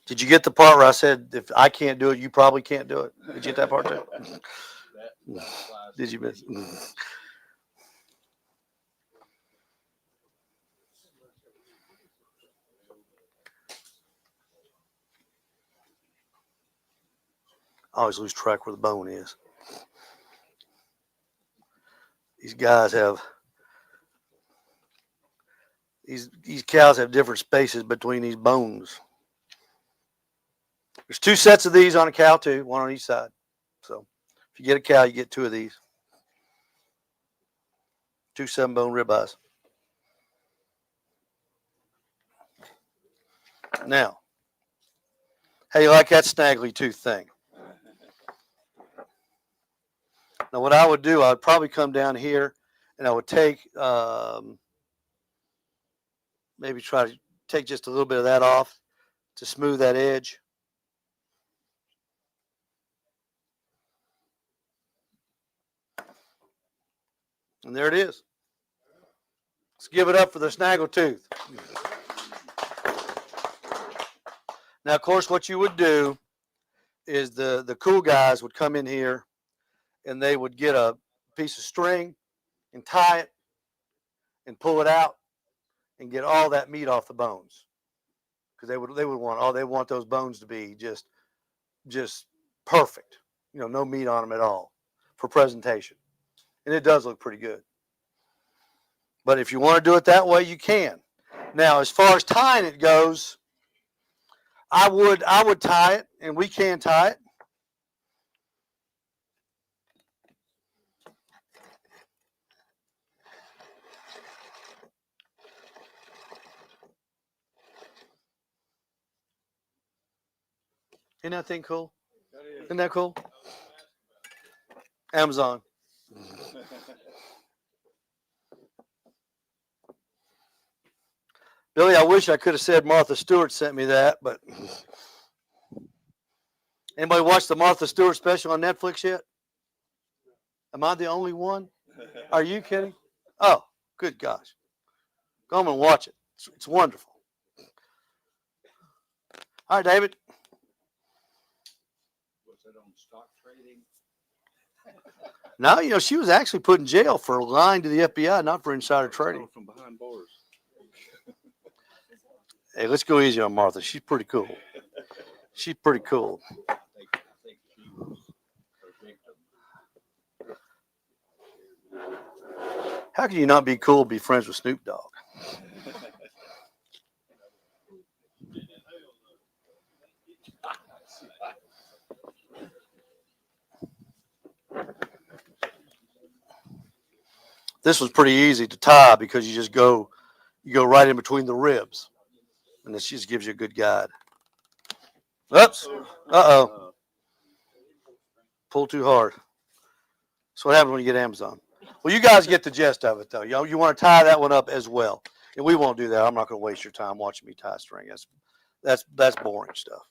Did you get the part where I said if I can't do it, you probably can't do it? Did you get that part too? Did you miss? I always lose track where the bone is. These guys have, these cows have different spaces between these bones. There's 2 sets of these on a cow too, one on each side. So if you get a cow, you get 2 of these. 2 7-bone ribeyes. Now, how you like that snaggly tooth thing? Now, what I would do, I would probably come down here and I would take, maybe try to take just a little bit of that off to smooth that edge. And there it is. Let's give it up for the snaggle tooth. Now, of course, what you would do is the cool guys would come in here and they would get a piece of string and tie it and pull it out and get all that meat off the bones. Because they would want those bones to be just perfect. No meat on them at all for presentation. And it does look pretty good. But if you want to do it that way, you can. Now, as far as tying it goes, I would tie it, and we can tie it. Isn't that thing cool? That is. Isn't that cool? Amazon. Billy, I wish I could have said Martha Stewart sent me that, but anybody watch the Martha Stewart special on Netflix yet? Am I the only one? Are you kidding? Oh, good gosh. Go home and watch it. It's wonderful. All right, David. Was it on stock trading? No, she was actually put in jail for lying to the FBI, not for insider trading. From behind bars. Hey, let's go easy on Martha. She's pretty cool. She's pretty cool. I think she was a victim. How can you not be cool, be friends with Snoop Dogg? This was pretty easy to tie because you go right in between the ribs, and this just gives you a good guide. Oops. Uh-oh. Pull too hard. That's what happens when you get Amazon. Well, you guys get the gist of it, though. You want to tie that one up as well, and we won't do that. I'm not going to waste your time watching me tie string. That's boring stuff.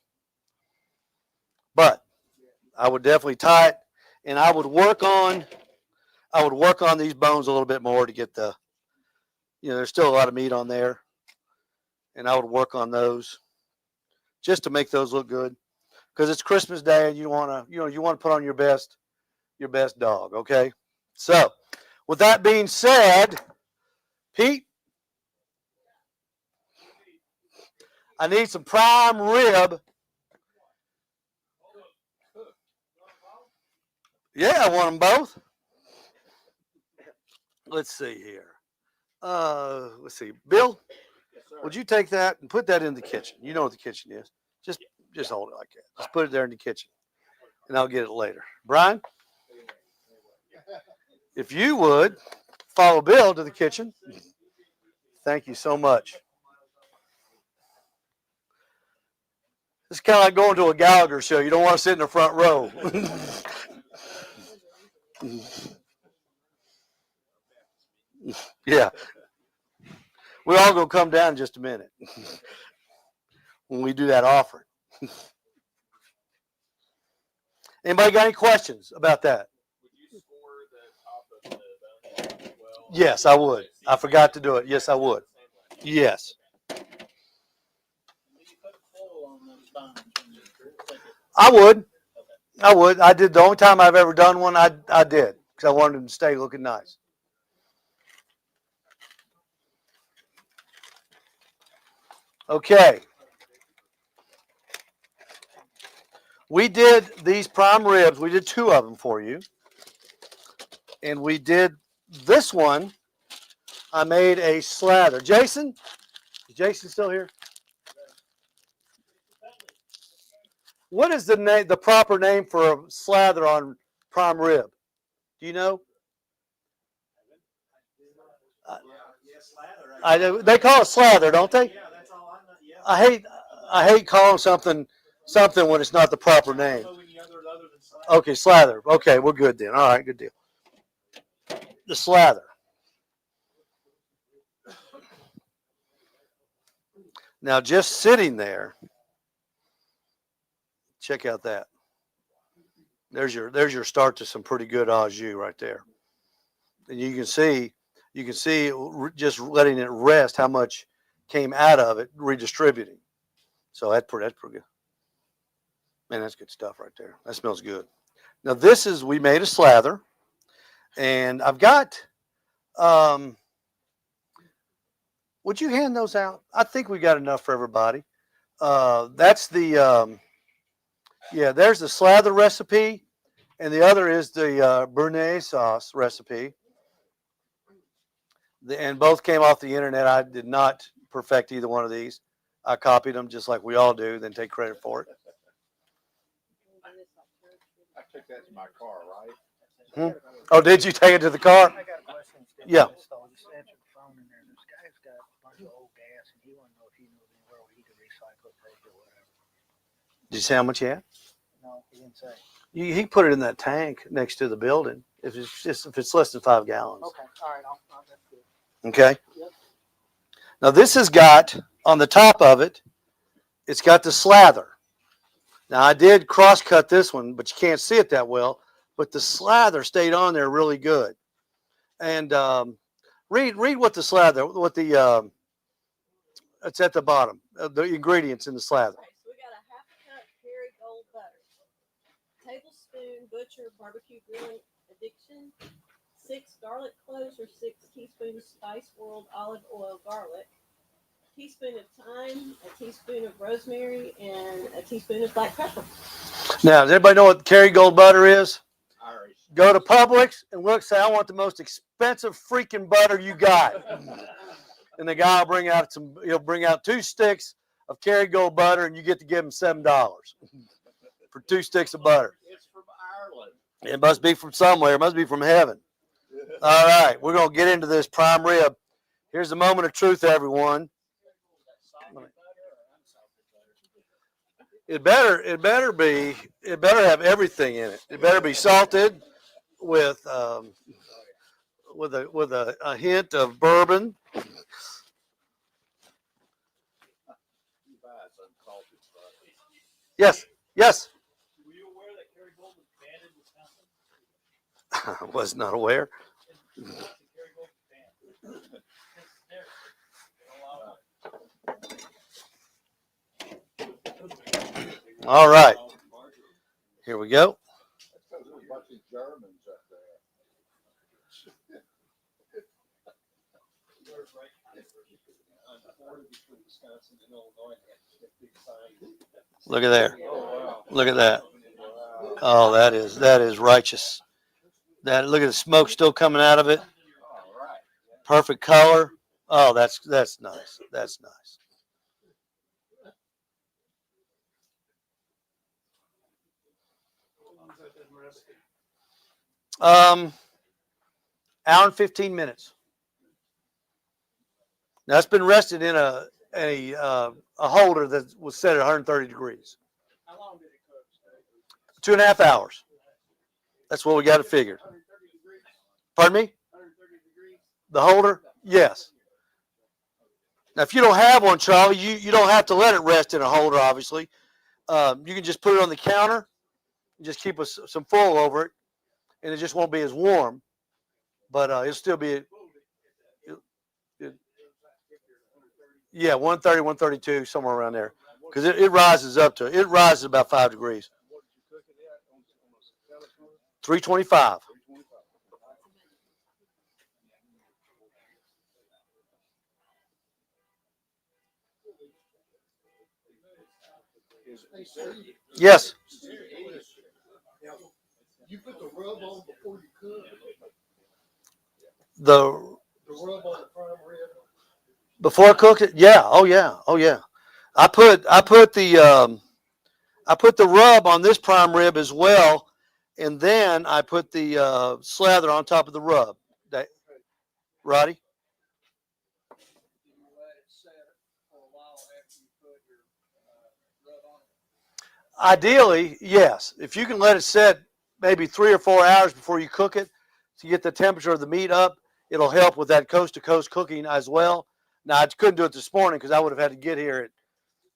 But I would definitely tie it, and I would work on these bones a little bit more to get the, there's still a lot of meat on there, and I would work on those just to make those look good, because it's Christmas Day and you want to put on your best dog. Okay, so with that being said, Pete, I need some prime rib. Yeah, I want them both. Let's see here. Let's see. Bill, would you take that and put that in the kitchen? You know what the kitchen is. Just hold it like that. Just put it there in the kitchen, and I'll get it later. Brian, if you would follow Bill to the kitchen. Thank you so much. This is kind of like going to a Gallagher show. You don't want to sit in the front row. Yeah. We're all going to come down in just a minute when we do that offering. Anybody got any questions about that? Would you score the top of the bone as well? Yes, I would. I forgot to do it. Yes, I would. Yes. I would. I would. I did. The only time I've ever done one, I did, because I wanted them to stay looking nice. Okay. We did these prime ribs. We did 2 of them for you. And we did this one. I made a slather. Jason? Is Jason still here? What is the proper name for a slather on prime rib? Do you know? They call it slather, don't they? Yeah, that's all I know. Yeah. I hate calling something when it's not the proper name. Okay, slather. Okay, we're good then. All right, good deal. The slather. Now, just sitting there, check out that. There's your start to some pretty good au jus right there. And you can see just letting it rest how much came out of it, redistributing. So that's pretty good. Man, that's good stuff right there. That smells good. Now we made a slather, and I've got, would you hand those out? I think we got enough for everybody. That's the, there's the slather recipe, and the other is the Béarnaise sauce recipe. And both came off the internet. I did not perfect either one of these. I copied them just like we all do, then take credit for it. I took that to my car, right? Oh, did you take it to the car? I got a question. Yeah. So just answer the phone in there. This guy's got a bunch of old gas, and he wants to know if he knows anywhere where he can recycle it or whatever. Did you say how much you had? No, he didn't say. He can put it in that tank next to the building if it's less than 5 gallons. Okay, all right, that's good. Okay. Yep. Now this has got on the top of it, it's got the slather. Now I did cross cut this one, but you can't see it that well. But the slather stayed on there really good. And read what the slather, it's at the bottom, the ingredients in the slather. Okay, so we got a half a cup Kerrygold butter, tablespoon butcher barbecue grilling addiction, 6 garlic cloves or 6 teaspoons Spice World olive oil garlic, a teaspoon of thyme, a teaspoon of rosemary, and a teaspoon of black pepper. Now, does everybody know what Kerrygold butter is? Irish. Go to Publix and look, say, I want the most expensive freaking butter you got. And the guy will he'll bring out 2 sticks of Kerrygold butter, and you get to give him $7 for 2 sticks of butter. It's from Ireland. It must be from somewhere. It must be from heaven. All right, we're going to get into this prime rib. Here's the moment of truth, everyone. It better have everything in it. It better be salted with a hint of bourbon. Yes, yes. Were you aware that Kerrygold was banned in Wisconsin? I was not aware. Kerrygold was banned. It's there. They don't allow it. All right, here we go. That's because there's a bunch of Germans up there. Look at there. Look at that. Oh, that is righteous. Look at the smoke still coming out of it. Perfect color. Oh, that's nice. That's nice. Hour and 15 minutes. Now it's been rested in a holder that was set at 130 degrees. How long did it cook? 2.5 hours. That's what we got it figured. 130 degrees? Pardon me? 130 degrees? The holder? Yes. Now, if you don't have one, Charlie, you don't have to let it rest in a holder, obviously. You can just put it on the counter and just keep some foil over it, and it just won't be as warm, but it'll still be, yeah, 130, 132, somewhere around there, because it rises up to, it rises about 5 degrees. 325. Yes. You put the rub on before you cook? The rub on the prime rib? Before I cooked it? Yeah. Oh yeah. Oh yeah. I put the rub on this prime rib as well, and then I put the slather on top of the rub. Roddy? Ideally, yes. If you can let it set maybe 3 or 4 hours before you cook it to get the temperature of the meat up, it'll help with that coast-to-coast cooking as well. Now, I couldn't do it this morning because I would have had to get here at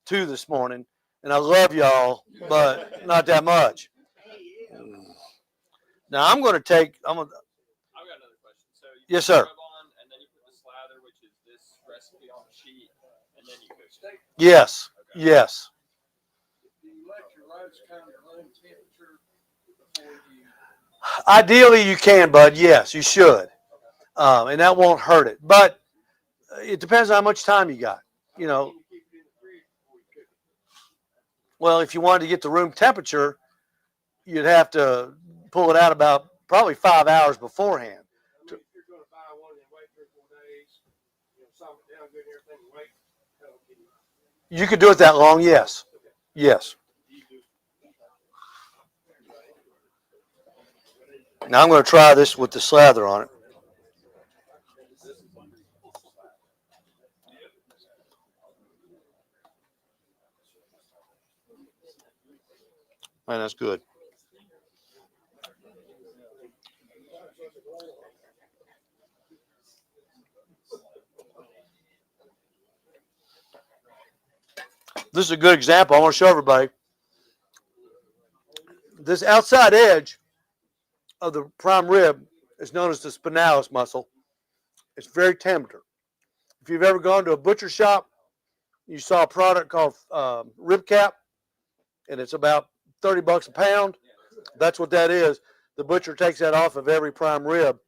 2 this morning. And I love y'all, but not that much. Now, I'm going to take... I've got another question. So you Yes, put the sir. rub on, and then you put the slather, which is this recipe on the sheet, and then you cook it. Yes, yes. Do you let your rice kind of room temperature before you? Ideally, you can, bud. Yes, you should. And that won't hurt it. But it depends on how much time you got. You know, well, if you wanted to get the room temperature, you'd have to pull it out about probably 5 hours beforehand. If you're going to buy one and wait 3 or 4 days, salt it down good and everything, and wait. You could do it that long, yes. Yes. Now I'm going to try this with the slather on it. Man, that's good. This is a good example. I want to show everybody. This outside edge of the prime rib is known as the spinalis muscle. It's very tender. If you've ever gone to a butcher shop, you saw a product called rib cap, and it's about $30 a pound. That's what that is. The butcher takes that off of every prime rib,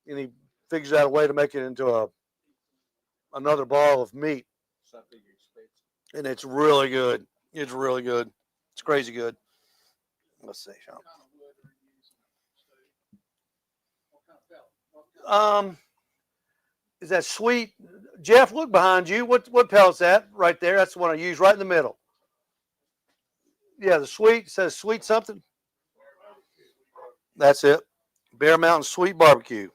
and he figures out a way to make it into another ball of meat. Something expensive. And it's really good. It's really good. It's crazy good. Let's see, Sean. Is that sweet? Jeff, look behind you. What pellet's that right there? That's the one I use right in the middle. Yeah, the sweet. It says sweet something. That's it. Bear Mountain Sweet Barbecue.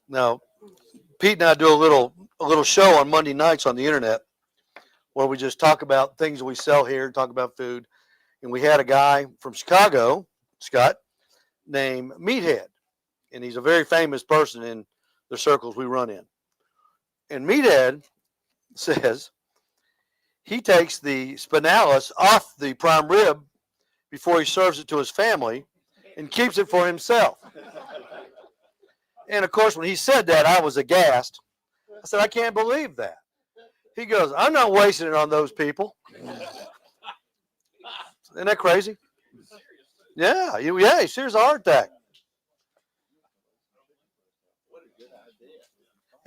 Now, Pete and I do a little show on Monday nights on the internet where we just talk about things that we sell here, talk about food. And we had a guy from Chicago, Scott, named Meathead. And he's a very famous person in the circles we run in. And Meathead says he takes the spinalis off the prime rib before he serves it to his family and keeps it for himself. And of course, when he said that, I was aghast. I said, I can't believe that. He goes, I'm not wasting it on those people. Isn't that crazy? Yeah, he serious heart attack.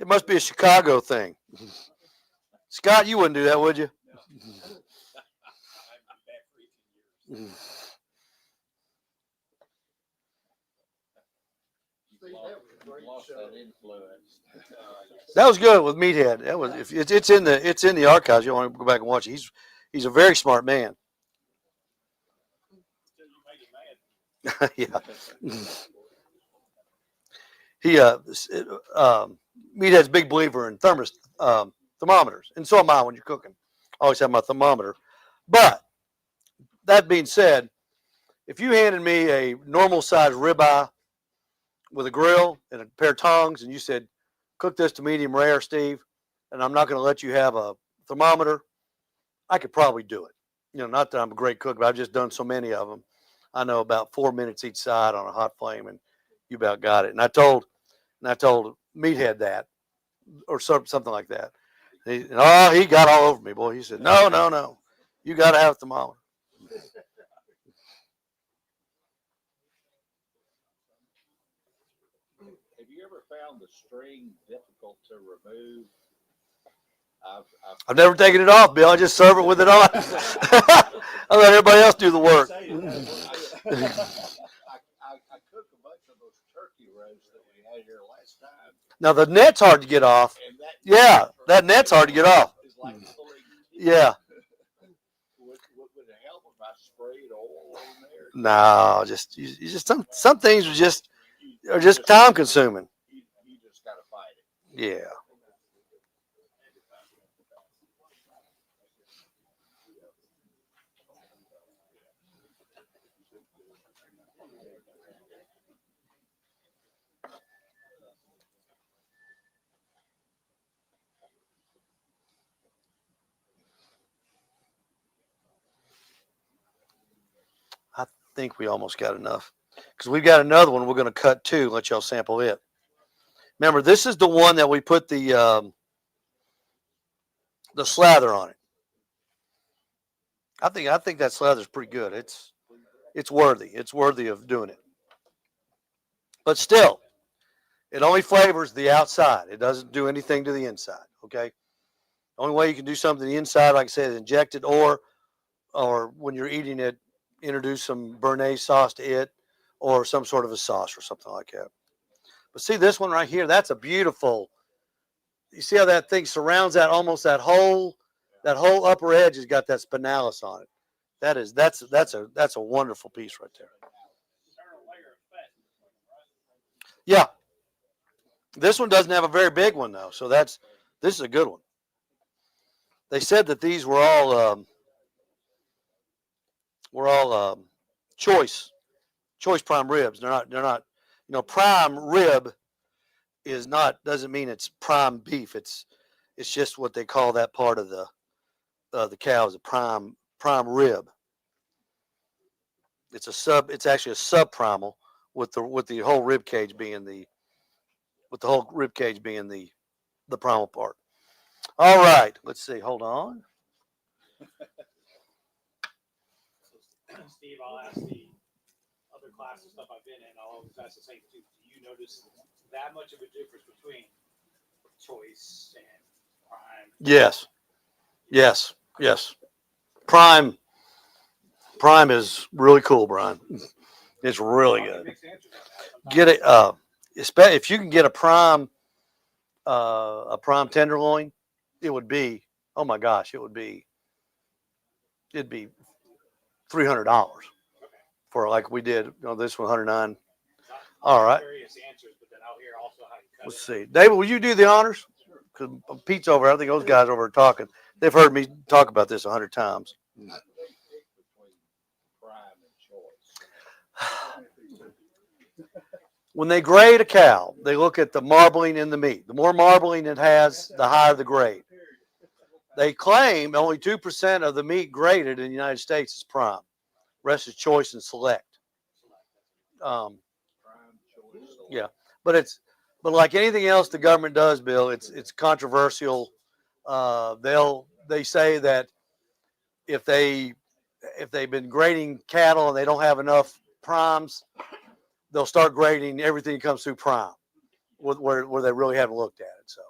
It must be a Chicago thing. Scott, you wouldn't do that, would you? Lost that influence. That was good with Meathead. That was it's in the archives. You want to go back and watch it. He's a very smart man. Yeah. Meathead's a big believer in thermometers, and so am I when you're cooking. I always have my thermometer. But that being said, if you handed me a normal size ribeye with a grill and a pair of tongs, and you said, cook this to medium rare, Steve, and I'm not going to let you have a thermometer, I could probably do it. Not that I'm a great cook, but I've just done so many of them. I know about 4 minutes each side on a hot flame, and you about got it. And I told Meathead that, or something like that. He got all over me, boy. He said, no, you got to have a thermometer. Have you ever found the string difficult to remove? I've never taken it off, Bill. I just serve it with it on. I let everybody else do the work. I cooked a bunch of those turkey roasts that we had here last time. Now, the net's hard to get off. And That net's hard to get off. It's like pulling Yeah. Would it help if I sprayed oil on there? No, you just some things are just time consuming. You just got to fight it. Yeah. I think we almost got enough because we've got another one we're going to cut too. Let y'all sample it. Remember, this is the one that we put the slather on it. I think that slather is pretty good. It's worthy. It's worthy of doing it. But still, it only flavors the outside. It doesn't do anything to the inside. Okay. The only way you can do something to the inside, like I said, is inject it, or when you're eating it, introduce some béarnaise sauce to it, or some sort of a sauce or something like that. But see this one right here, that's a beautiful, you see how that thing surrounds that, almost that whole upper edge has got that spinalis on it. That's a wonderful piece right there. Yeah. This one doesn't have a very big one though, so this is a good one. They said that these were all choice prime ribs. They're not. Prime rib doesn't mean it's prime beef. It's just what they call that part of the cow is a prime rib. It's actually a subprimal with the whole rib cage being the primal part. All right, let's see. Hold on. Steve, I'll ask the other class and stuff I've been in. I'll always ask the same too. Do you notice that much of a difference between choice and prime? Yes. Prime is really cool, Brian. It's really good. Get it. If you can get a prime tenderloin, it would be, oh my gosh, it'd be $300 for like we did. This one $109. All right. Let's see, David, will you do the honors? Because Pete's over. I think those guys over are talking. They've heard me talk about this 100 times. When they grade a cow, they look at the marbling in the meat. The more marbling it has, the higher the grade. They claim only 2% of the meat graded in the United States is prime. Rest is choice and select. Yeah, but like anything else the government does, Bill, it's controversial. They say that if they've been grading cattle and they don't have enough primes, they'll start grading everything that comes through prime, where they really haven't looked at it. So,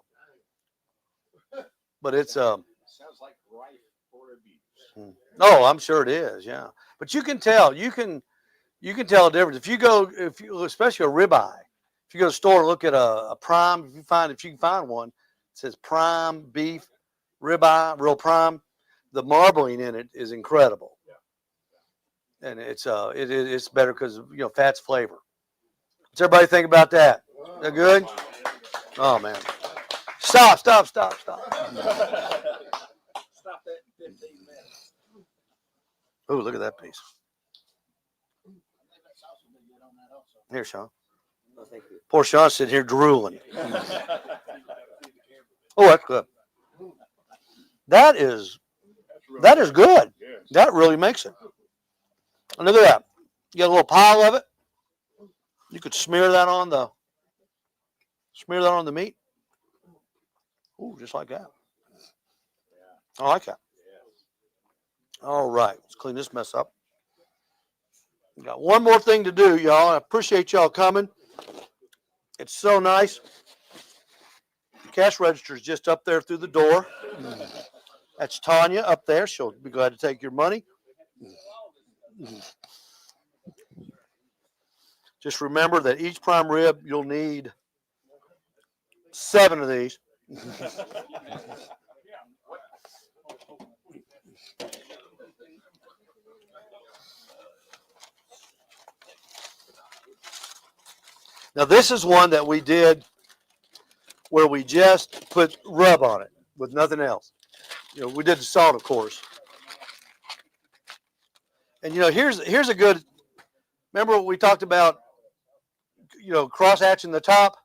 but it's Sounds like rife for abuse. Oh, I'm sure it is. Yeah, but you can tell. You can tell a difference if you especially a ribeye. If you go to the store and look at a prime, if you can find one, it says prime beef ribeye, real prime. The marbling in it is incredible, and it's better because fat's flavor. What's everybody think about that? That good? Oh man! Stop! Stop that in 15 minutes. Oh, look at that piece. Here, Sean. Poor Sean's sitting here drooling. Oh, that's good. That is good. That really makes it. And look at that. You got a little pile of it. You could smear that on the meat. Ooh, just like that. I like that. All right, let's clean this mess up. We got one more thing to do, y'all. I appreciate y'all coming. It's so nice. The cash register is just up there through the door. That's Tanya up there. She'll be glad to take your money. Just remember that each prime rib, you'll need 7 of these. Now, this is one that we did where we just put rub on it with nothing else. We did the salt, of course. And, here's a good, remember what we talked about, cross hatching the top?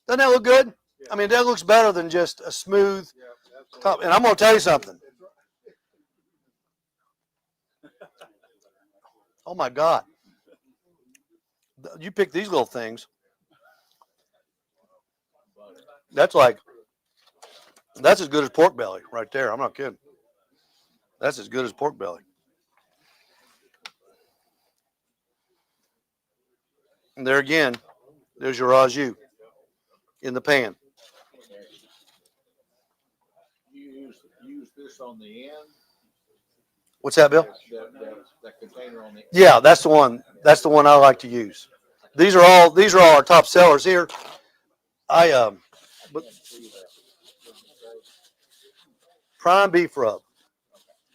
Doesn't that look good? I mean, that looks better than just a smooth top. And I'm going to tell you something. Oh, my God. You pick these little things. That's as good as pork belly right there. I'm not kidding. That's as good as pork belly. And there again, there's your au jus in the pan. You use this on the end. What's that, Bill? That container on the end. Yeah, that's the one. That's the one I like to use. These are all our top sellers here. But prime beef rub.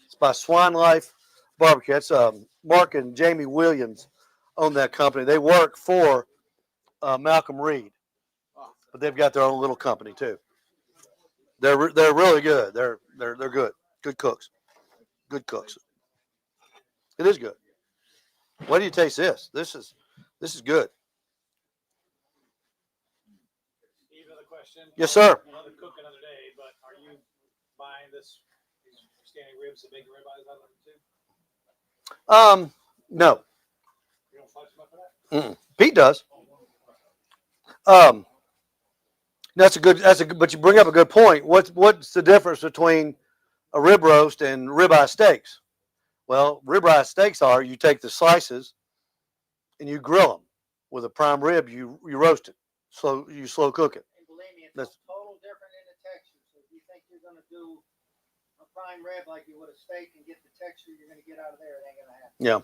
It's by Swine Life Barbecue. That's Mark and Jamie Williams own that company. They work for Malcolm Reed, but they've got their own little company too. They're really good. They're good. Good cooks. Good cooks. It is good. What do you taste this? This is good. Steve, another question. Yes, sir. Another cook another day, but are you buying these standing ribs and making ribeyes out of them too? No. You don't slice them up for that? Pete does. But you bring up a good point. What's the difference between a rib roast and ribeye steaks? Well, ribeye steaks are you take the slices and you grill them. With a prime rib, you roast it. You slow cook it. And believe me, it's That's- total different in the texture. So if you think you're gonna do a prime rib like you would a steak and get the texture you're gonna get out of there, it ain't gonna happen. Yeah.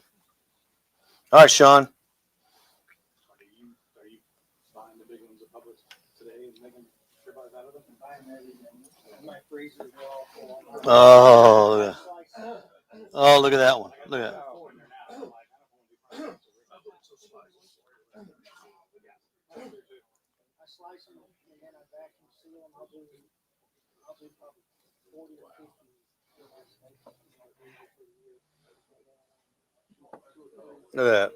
All right, Sean. Are you buying the big ones at Publix today and making ribeyes out of them? I'm buying everything. My freezers are all full. Oh, look at that one. Look at that. I slice them and then I vacuum seal them. I'll do probably 40 or 50. Look at that.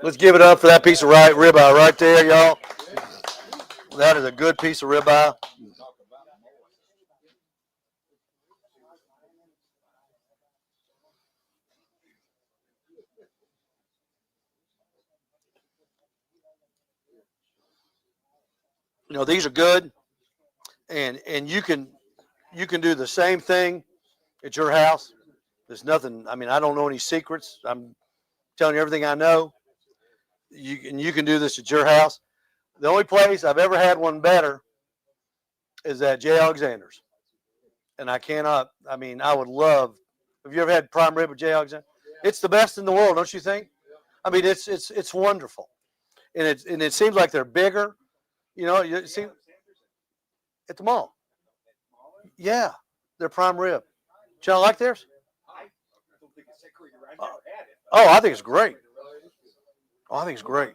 Let's give it up for that piece of ribeye right there, y'all. That is a good piece of ribeye. These are good, and you can do the same thing at your house. There's nothing. I mean, I don't know any secrets. I'm telling you everything I know. You can do this at your house. The only place I've ever had one better is at J. Alexander's, and I cannot. I mean, I would love. Have you ever had prime rib at J. Alexander? It's the best in the world, don't you think? I mean, it's wonderful, and it seems like they're bigger. You see at the mall. Yeah, they're prime rib. Do y'all like theirs? Oh, I think it's great. Oh, I think it's great.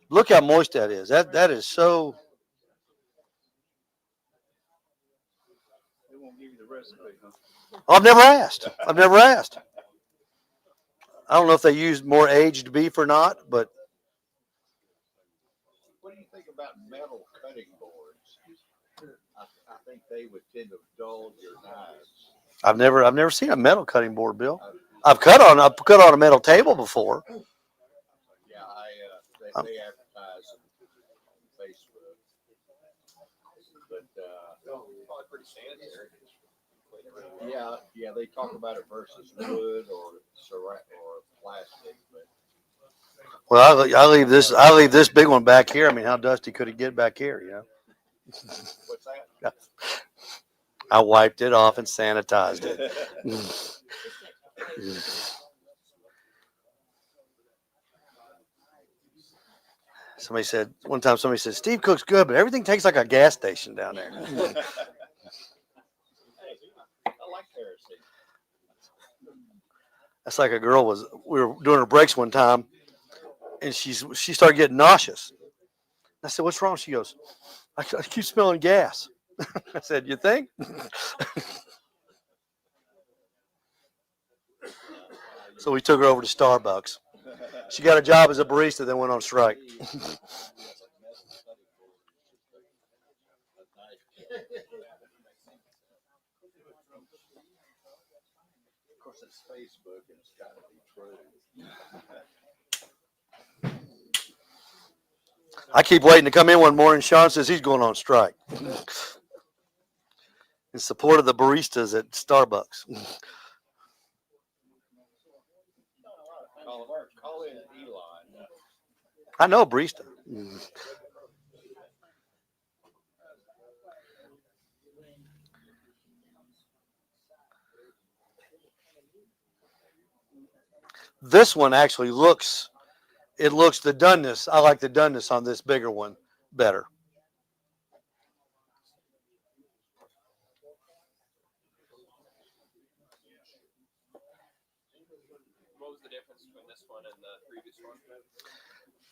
Look how moist that is. That is so. They won't give you the recipe, huh? I've never asked. I don't know if they use more aged beef or not, but What do you think about metal cutting boards? I think they would tend to dull your knives. I've never seen a metal cutting board, Bill. I've cut on a metal table before. Yeah, they advertise on Facebook, but Probably pretty sanitary. yeah, they talk about it versus wood or plastic, but Well, I leave this big one back here. I mean, how dusty could it get back here? what's that? I wiped it off and sanitized it. One time somebody said, Steve cooks good, but everything tastes like a gas station down there. I like heresy. That's like we were doing her breaks one time, and she started getting nauseous. I said, what's wrong? She goes, I keep smelling gas. I said, you think? So we took her over to Starbucks. She got a job as a barista, then went on strike. Of course, it's Facebook and it's got to be true. I keep waiting to come in one morning. Sean says he's going on strike in support of the baristas at Starbucks. Call in Elon. I know a barista. This one actually looks it looks the doneness. I like the doneness on this bigger one better. What was the difference between this one and the previous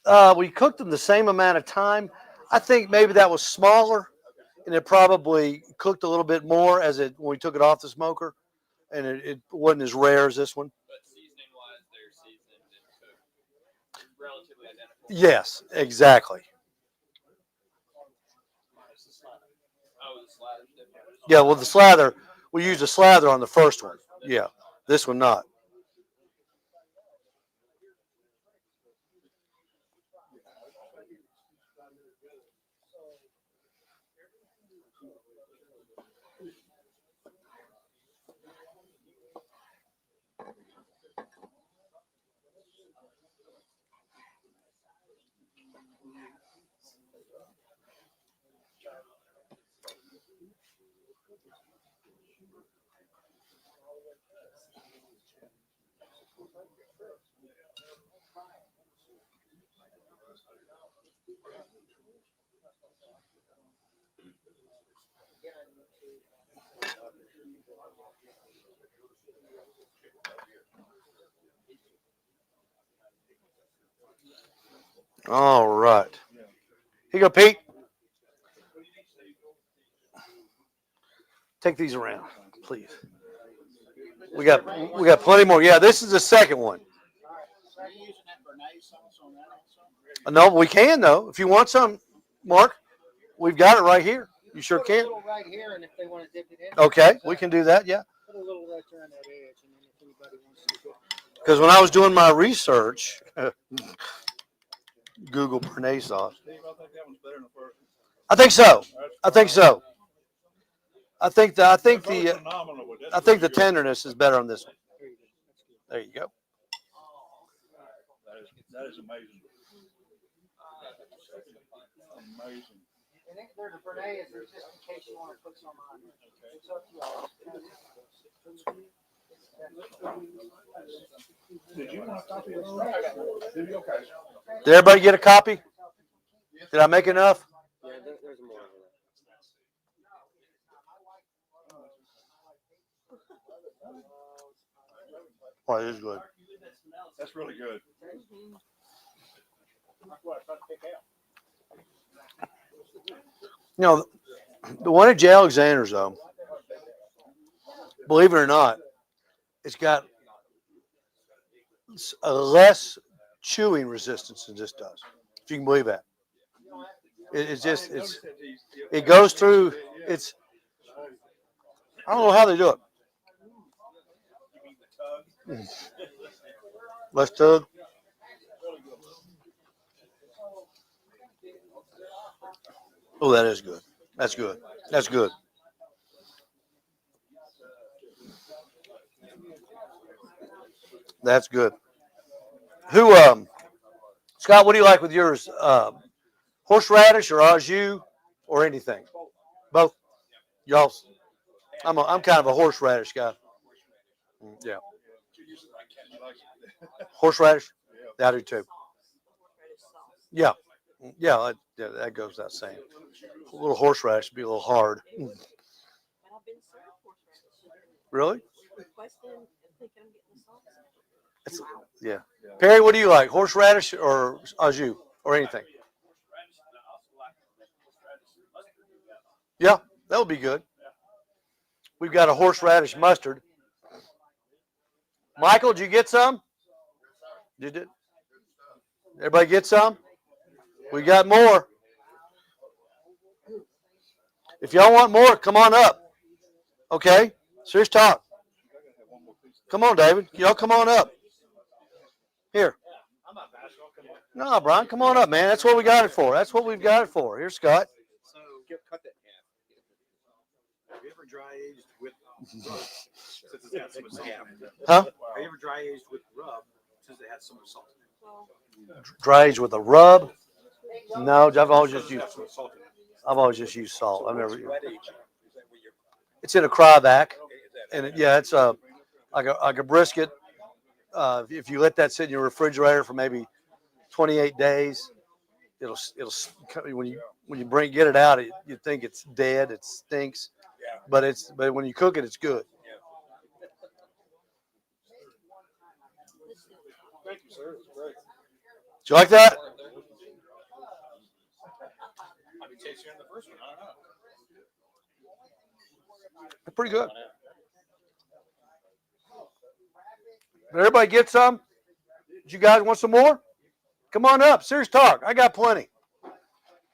one? We cooked them the same amount of time. I think maybe that was smaller, and it probably cooked a little bit more as it when we took it off the smoker, and it wasn't as rare as this one. But seasoning wise, they're seasoned and cooked relatively identical. Yes, exactly. Oh, the slather's different. Yeah, well, the slather, we used a slather on the first one. Yeah, this one not. All right. Here you go, Pete. Take these around, please. We got plenty more. Yeah, this is the second one. Are you using that Bernays sauce on that also? No, we can though. If you want some, Mark, we've got it right here. You sure Put a can. little right here, and if they want to dip it in. Okay, we can do that. Yeah. Put a little right there on that edge, and then if anybody wants to dip. Because when I was doing my research, Google Bernays sauce. Steve, I think that one's better than the first one. I think so. I think so. I think They're both the phenomenal, but that's I think the really good. tenderness is better on this one. There you go. That is amazing. Amazing. And then there's a Bernays, just in case you want to put some on. It's up to y'all. Did you want a copy of those? Did you? Okay. Did everybody get a copy? Did I make enough? Yeah, there's more of that. Oh, it is good. That's really good. You know, the one at J. Alexander's, though, believe it or not, it's got a less chewing resistance than this does. If you can believe that. It's just, it goes through, it's, I don't know how they do it. Less tug. Oh, that is good. That's good. That's good. That's good. Who, Scott, what do you like with yours? Horseradish or au jus or anything? Both? Y'all, I'm kind of a horseradish guy. Yeah. Horseradish? Yeah, I do too. Yeah. Yeah, that goes without saying. A little horseradish would be a little hard. And I've been served horseradish. Really? Requesting and thinking I'm getting the sauce. It's, yeah. Perry, what do you like? Horseradish or au jus or anything? Yeah, that would be good. We've got a horseradish mustard. Michael, did you get some? Did it? Everybody get some? We got more. If y'all want more, come on up. Okay? Serious talk. Come on, David. Y'all come on up. Here. No, Brian, come on up, man. That's what we got it for. That's what we've got it for. Here's Scott. So cut that in half. Have you ever dry aged with rub? Since it's got so much salt in it. Huh? Have you ever dry aged with rub since it has so much salt in it? Dry aged with a rub? No, I've always just used. Got so much salt in it. I've always just used salt. I've never. Wet aging. Is that what you're? It's in a cryovac, Okay, is that? and yeah, it's like a brisket. If you let that sit in your refrigerator for maybe 28 days. It'll when you get it out, you think it's dead, it stinks, but when you cook it, it's good. Thank you, sir. It's great. Did you like that? I'll be tasting the first one. I don't know. They're pretty good. Did everybody get some? Did you guys want some more? Come on up. Serious talk. I got plenty.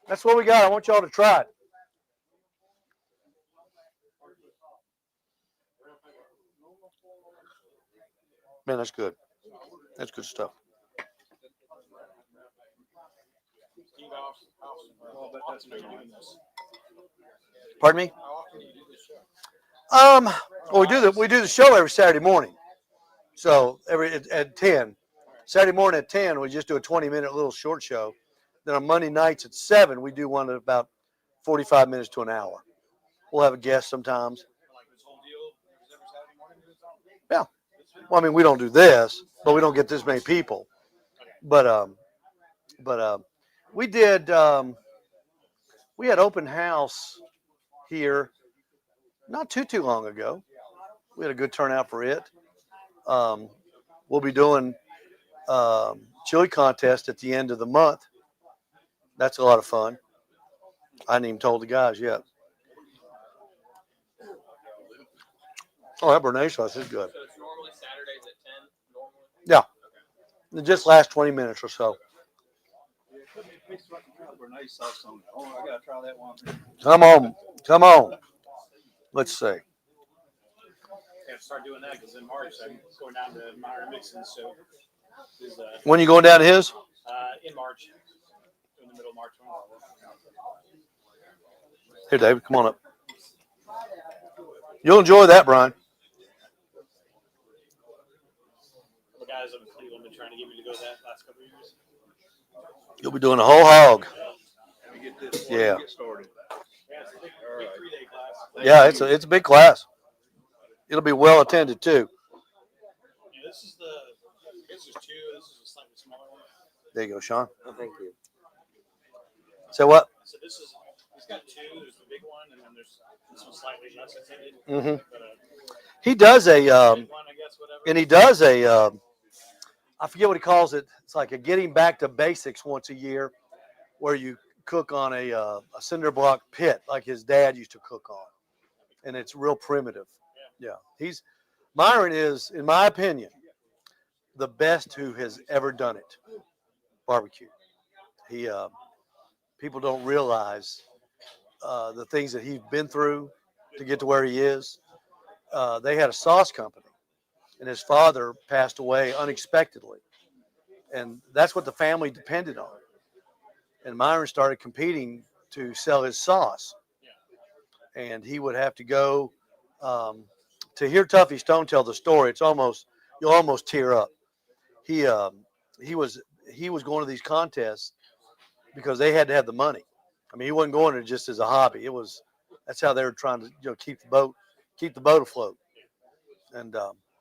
That's what we got. I want y'all to try it. Man, that's good. That's good stuff. Pardon me? Well, we do the show every Saturday morning. So at 10. Saturday morning at 10, we just do a 20-minute little short show. Then on Monday nights at 7, we do one at about 45 minutes to an hour. We'll have a guest sometimes. Yeah. Well, I mean, we don't do this, but we don't get this many people. But we did. We had open house here not too long ago. We had a good turnout for it. We'll be doing chili contest at the end of the month. That's a lot of fun. I hadn't even told the guys yet. Oh, that Bernays sauce is good. So it's normally Saturdays at 10 normally? Yeah. It just lasts 20 minutes or so. Nice sauce on it. Oh, I gotta try that one. Come on. Let's see. I have to start doing that because in March I'm going down to Myron Mixon's. So When you going down to his? In March, in the middle of March. Here, David, come on up. You'll enjoy that, Brian. The guys up in Cleveland have been trying to get me to go that last couple of years. You'll be doing a whole hog. Let me get this. Yeah. Get started. Yeah, it's a big 3-day class. Yeah, it's a big class. It'll be well attended too. Yeah, this is two. This is a slightly smaller one. There you go, Sean. Oh, thank you. Say what? So he's got two. There's the big one, and then there's this one slightly less attended. Mm-hmm. But, He does a, big one, I guess, whatever. and he does a, I forget what he calls it. It's like a getting back to basics once a year, where you cook on a cinder block pit like his dad used to cook on, and it's real primitive. Yeah, Myron is, in my opinion, the best who has ever done it. Barbecue. People don't realize the things that he's been through to get to where he is. They had a sauce company, and his father passed away unexpectedly, and that's what the family depended on. And Myron started competing to sell his sauce, and he would have to go to hear Tuffy Stone tell the story. You'll almost tear up. He was going to these contests because they had to have the money. I mean, he wasn't going to just as a hobby. That's how they were trying to keep the boat afloat. And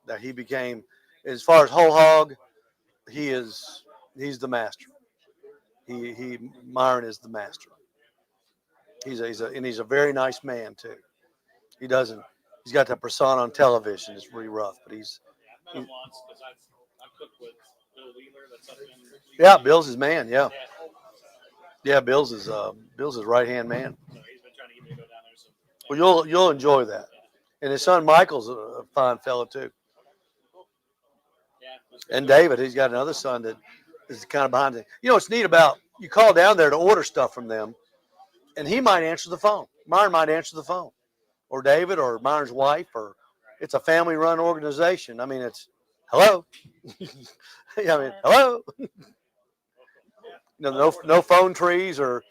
that he became, as far as whole hog, he's the master. Myron is the master. He's a very nice man too. He's got that persona on television. It's really rough, but I've met him once because I've cooked with Bill Wheeler. That's up in Cleveland. yeah, Bill's his man. Yeah, Bill's his right hand man. So he's been trying to get me to go down there. So Well, you'll enjoy that. And his son Michael's a fine fellow too. yeah, And David, he's got another son that is kind of behind it. You know, what's neat about, you call down there to order stuff from them, and he might answer the phone. Myron might answer the phone, or David, or Myron's wife, or it's a family-run organization. I mean, it's hello. Yeah, I mean, hello. No phone trees, or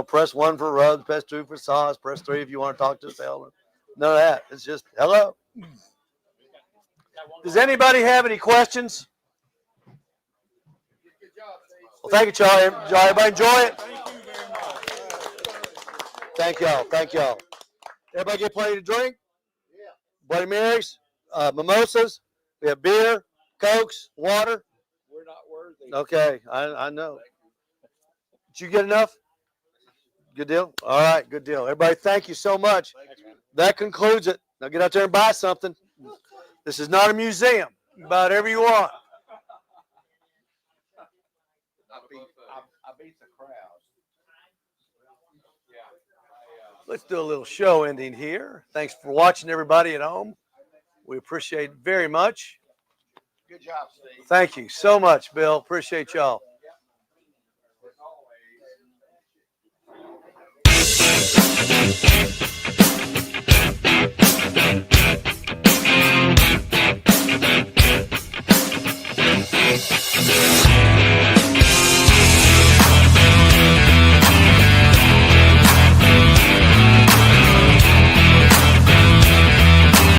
press 1 for rubs, press 2 for sauce, press 3 if you want to talk to the seller. None of that. It's just hello. Does anybody have any questions? Well, thank you, Charlie. Everybody enjoy it. Thank y'all. Thank y'all. Everybody get plenty to drink? Yeah. Bloody Marys, mimosas. We have beer, Cokes, water. We're not worried Okay, I know. Did you get enough? Good deal? All right, good deal. Everybody, thank you so much. That concludes it. Now get out there and buy something. This is not a museum. You buy whatever you want. I beat the crowd. Let's do a little show ending here. Thanks for watching, everybody at home. We appreciate it very much. Good job, Steve. Thank you so much, Bill. Appreciate y'all. As always.